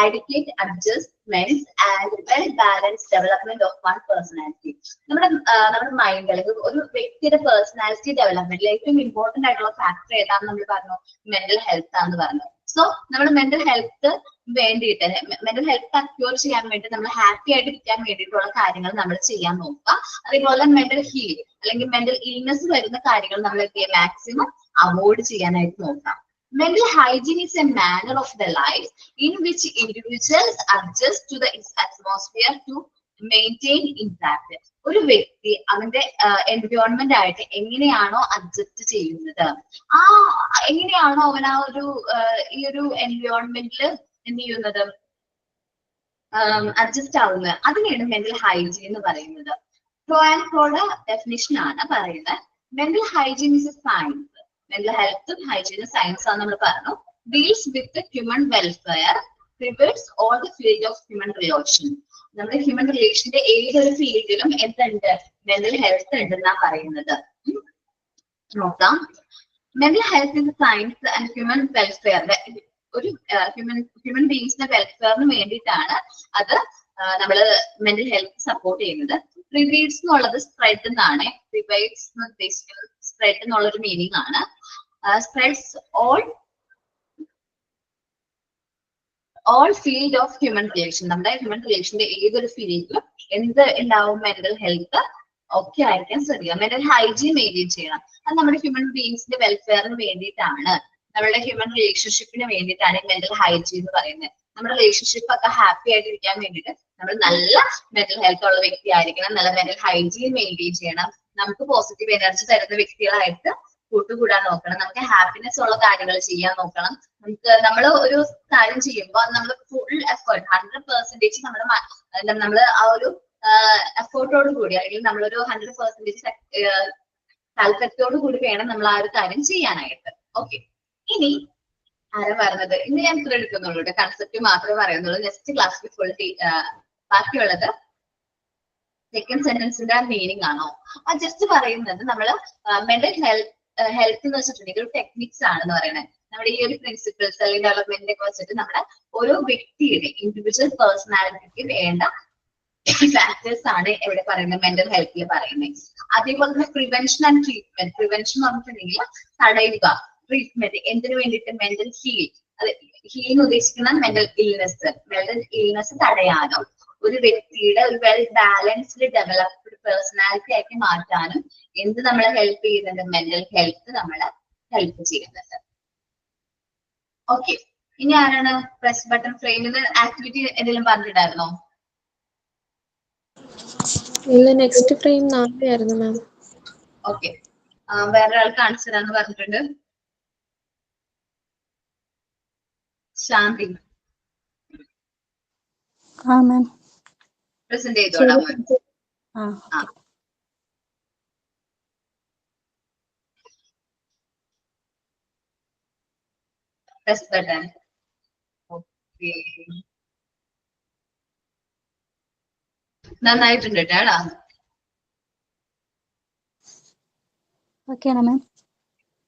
adequate adjustments and well-balanced development of one personality. നമ്മുടെ mind അല്ലെങ്കിൽ ഒരു വ്യക്തിയുടെ personality ഡെവലപ്മെന്റിൽ ഏറ്റവും important ആയിട്ടുള്ള factor ഏതാണെന്ന് നമ്മൾ പറഞ്ഞു, mental health ആണെന്ന് പറഞ്ഞു. സോ നമ്മുടെ മെന്റൽ ഹെൽത്ത് വേണ്ടിയിട്ട്, മെന്റൽ ഹെൽത്ത് അക്യൂർ ചെയ്യാൻ വേണ്ടി, നമ്മൾ ഹാപ്പി ആയിട്ട് ഇരിക്കാൻ വേണ്ടിയിട്ടുള്ള കാര്യങ്ങൾ നമ്മൾ ചെയ്യാൻ നോക്കുക. അതേപോലെ മെന്റൽ ഹീൽ അല്ലെങ്കിൽ മെന്റൽ ഇൽനെസ് വരുന്ന കാര്യങ്ങൾ നമ്മൾ മാക്സിമം അവോയ്ഡ് ചെയ്യാനായിട്ട് നോക്കാം. Mental hygiene is a manner of the life in which individuals adjust to the atmosphere to maintain impact. ഒരു വ്യക്തി അവന്റെ എൻവയോൺമെന്റ് ആയിട്ട് എങ്ങനെയാണോ അഡ്ജസ്റ്റ് ചെയ്യുന്നത്, എങ്ങനെയാണോ അവൻ ആ ഒരു ഈ ഒരു എൻവയോൺമെന്റിൽ എന്ത് ചെയ്യുന്നത്, അഡ്ജസ്റ്റ് ആവുന്നത്, അതിനെയാണ് മെന്റൽ ഹൈജീൻ എന്ന് പറയുന്നത്. ഫ്രോയുടെ ഡെഫിനിഷൻ ആണ് പറയുന്നത്. Mental hygiene is a science. Mental ഹെൽത്തും ഹൈജീനും സയൻസ് ആണ് നമ്മൾ പറഞ്ഞു. Deals with human welfare, pervades all the field of human relation. നമ്മുടെ ഹ്യൂമൻ റിലേഷന്റെ ഏതൊരു ഫീൽഡിലും എന്തുണ്ട്, മെന്റൽ ഹെൽത്ത് ഉണ്ടെന്നാ പറയുന്നത്. നോക്കാം, mental health in science and human welfare. ഒരു ഹ്യൂമൻ ബീങ്സിന്റെ വെൽഫെയറിന് വേണ്ടിയിട്ടാണ് അത് നമ്മൾ മെന്റൽ ഹെൽത്ത് സപ്പോർട്ട് ചെയ്യുന്നത്. പ്രിവൈഡ്സ് എന്നുള്ളത് സ്പ്രെഡ് എന്നാണ്. പ്രിവൈഡ്സ് എന്ന് ഉദ്ദേശിക്കുന്നത് സ്പ്രെഡ് എന്നുള്ളൊരു മീനിങ് ആണ്. Spreads all field of human relation. നമ്മുടെ ഹ്യൂമൻ റിലേഷന്റെ ഏതൊരു ഫീൽഡിലും എന്ത് ഉണ്ടാവും, മെന്റൽ ഹെൽത്ത് ഒക്കെ ആയിരിക്കാൻ ശ്രദ്ധിക്കുക. മെന്റൽ ഹൈജീൻ മെയിൻറ്റെയിൻ ചെയ്യണം. അത് നമ്മുടെ ഹ്യൂമൻ ബീങ്സിന്റെ വെൽഫെയറിന് വേണ്ടിയിട്ടാണ്, നമ്മുടെ ഹ്യൂമൻ റിലേഷൻഷിപ്പിന് വേണ്ടിയിട്ടാണ് മെന്റൽ ഹൈജീൻ എന്ന് പറയുന്നത്. നമ്മുടെ റിലേഷൻഷിപ്പ് ഒക്കെ ഹാപ്പി ആയിട്ട് ഇരിക്കാൻ വേണ്ടിയിട്ട് നമ്മൾ നല്ല മെന്റൽ ഹെൽത്ത് ഉള്ള വ്യക്തി ആയിരിക്കണം, നല്ല മെന്റൽ ഹൈജീൻ മെയിൻറ്റെയിൻ ചെയ്യണം. നമുക്ക് പോസിറ്റീവ് എനർജി തരുന്ന വ്യക്തികളായിട്ട് കൂട്ടുകൂടാൻ നോക്കണം. നമുക്ക് ഹാപ്പിനെസ് ഉള്ള കാര്യങ്ങൾ ചെയ്യാൻ നോക്കണം. നമ്മൾ ഒരു കാര്യം ചെയ്യുമ്പോൾ നമ്മൾ ഫുൾ എഫേർട്ട് 100% നമ്മൾ ആ ഒരു എഫേർട്ടോട് കൂടി, അല്ലെങ്കിൽ നമ്മളൊരു 100% താല്പര്യത്തോടു കൂടി വേണം നമ്മൾ ആ ഒരു കാര്യം ചെയ്യാനായിട്ട്. ഓക്കെ, ഇനി ആരാ പറഞ്ഞത്? ഇന്ന് ഞാൻ ഇത്ര എടുക്കുന്നുള്ളൂ, കൺസെപ്റ്റ് മാത്രമേ പറയുന്നുള്ളൂ. നെക്സ്റ്റ് ക്ലാസ്സിൽ ഫുൾ ബാക്കിയുള്ളത് സെക്കൻഡ് സെന്റൻസിന്റെ മീനിങ് ആണോ അത് ജസ്റ്റ് പറയുന്നത്. നമ്മൾ മെന്റൽ ഹെൽത്ത് എന്ന് വെച്ചിട്ടുണ്ടെങ്കിൽ ഒരു ടെക്നിക്സ് ആണെന്ന് പറയുന്നത്. നമ്മുടെ ഈ ഒരു പ്രിൻസിപ്പിൾസ് അല്ലെങ്കിൽ ഡെവലപ്മെന്റിനെ ഒക്കെ വെച്ചിട്ട് നമ്മുടെ ഓരോ വ്യക്തിയുടെ ഇൻഡിവിജ്വൽ പേഴ്സണാലിറ്റിക്ക് വേണ്ട ഫാക്ടേഴ്സ് ആണ് എവിടെ പറയുന്നത്, മെന്റൽ ഹെൽത്തിൽ പറയുന്നത്. അതേപോലെ തന്നെ പ്രിവെൻഷൻ ആൻഡ് ട്രീറ്റ്മെന്റ്. പ്രിവെൻഷൻ എന്ന് പറഞ്ഞിട്ടുണ്ടെങ്കിൽ തടയുക, ട്രീറ്റ്മെന്റ് എന്തിനു വേണ്ടിയിട്ട് മെന്റൽ ഹീലിംഗ് ഉദ്ദേശിക്കുന്ന മെന്റൽ ഇൽനെസ് തടയാനും ഒരു വ്യക്തിയുടെ ഒരു വെൽ ബാലൻസ്ഡ് ഡെവലപ്ഡ് പേഴ്സണാലിറ്റി ആക്കി മാറ്റാനും എന്ത് നമ്മളെ ഹെൽപ്പ് ചെയ്യുന്നുണ്ട്? മെന്റൽ ഹെൽത്ത് നമ്മളെ ഹെൽപ്പ് ചെയ്യുന്നുണ്ട്. ഓക്കെ, ഇനി ആരാണ് പ്രസ് ബട്ടൺ ഫ്രെയിമിൽ ആക്ടിവിറ്റി എന്തെങ്കിലും പറഞ്ഞിട്ടുണ്ടായിരുന്നോ? ഇല്ല, നെക്സ്റ്റ് ഫ്രെയിം 4 ആയിരുന്നു മാം. ഓക്കെ, വേറെ ആൾ കാണിച്ചു തരാന്ന് പറഞ്ഞിട്ടുണ്ട്. ശാന്തി മാം പ്രസന്റ് ചെയ്തോളാം. Press button. ഓക്കെ, നന്നായിട്ടുണ്ട് കേട്ടാ. ഓക്കെ ആണോ മാം?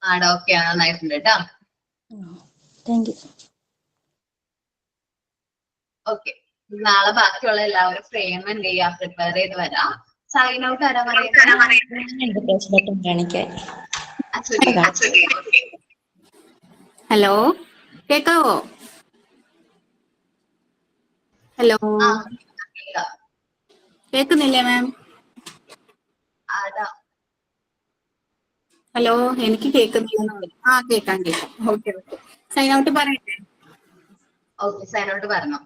ആടാ, ഓക്കെ, നന്നായിട്ടുണ്ട് കേട്ടാ. Thank you. ഓക്കെ, നാളെ ബാക്കിയുള്ള എല്ലാവരും ഫ്രെയിം എന്ത് ചെയ്യാ, പ്രിപ്പയർ ചെയ്ത് വരാം. സൈൻ ഔട്ട് ആരാ ഹലോ, കേക്കാവോ? ഹലോ, കേക്കുന്നില്ലേ മാം? ഹലോ, എനിക്ക് കേൾക്കുന്നില്ല. കേക്കാം. ഓക്കെ, സൈൻ ഔട്ട് പറയട്ടെ. ഓക്കെ, സൈൻ ഔട്ട് പറഞ്ഞോ.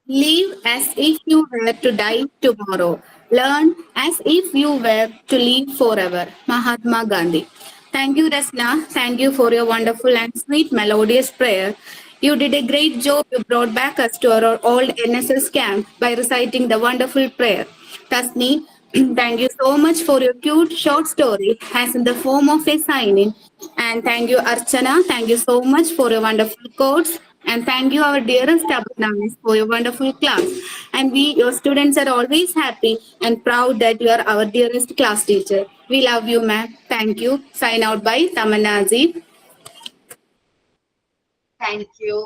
Live as if you were to die tomorrow. Learn as if you were to live forever. Mahatma Gandhi. Thank you, Rasna. Thank you for your wonderful and sweet melodious prayer. You did a great job. You brought back us to our old NSS camp by reciting the wonderful prayer. Tasni, thank you so much for your cute short story as in the form of a sign-in. And thank you, Archana. Thank you so much for your wonderful quotes. And thank you, our dearest Abhinav, for your wonderful class. And we, your students, are always happy and proud that you are our dearest class teacher. We love you, ma'am. Thank you. Sign out by Tamanna Azib. Thank you.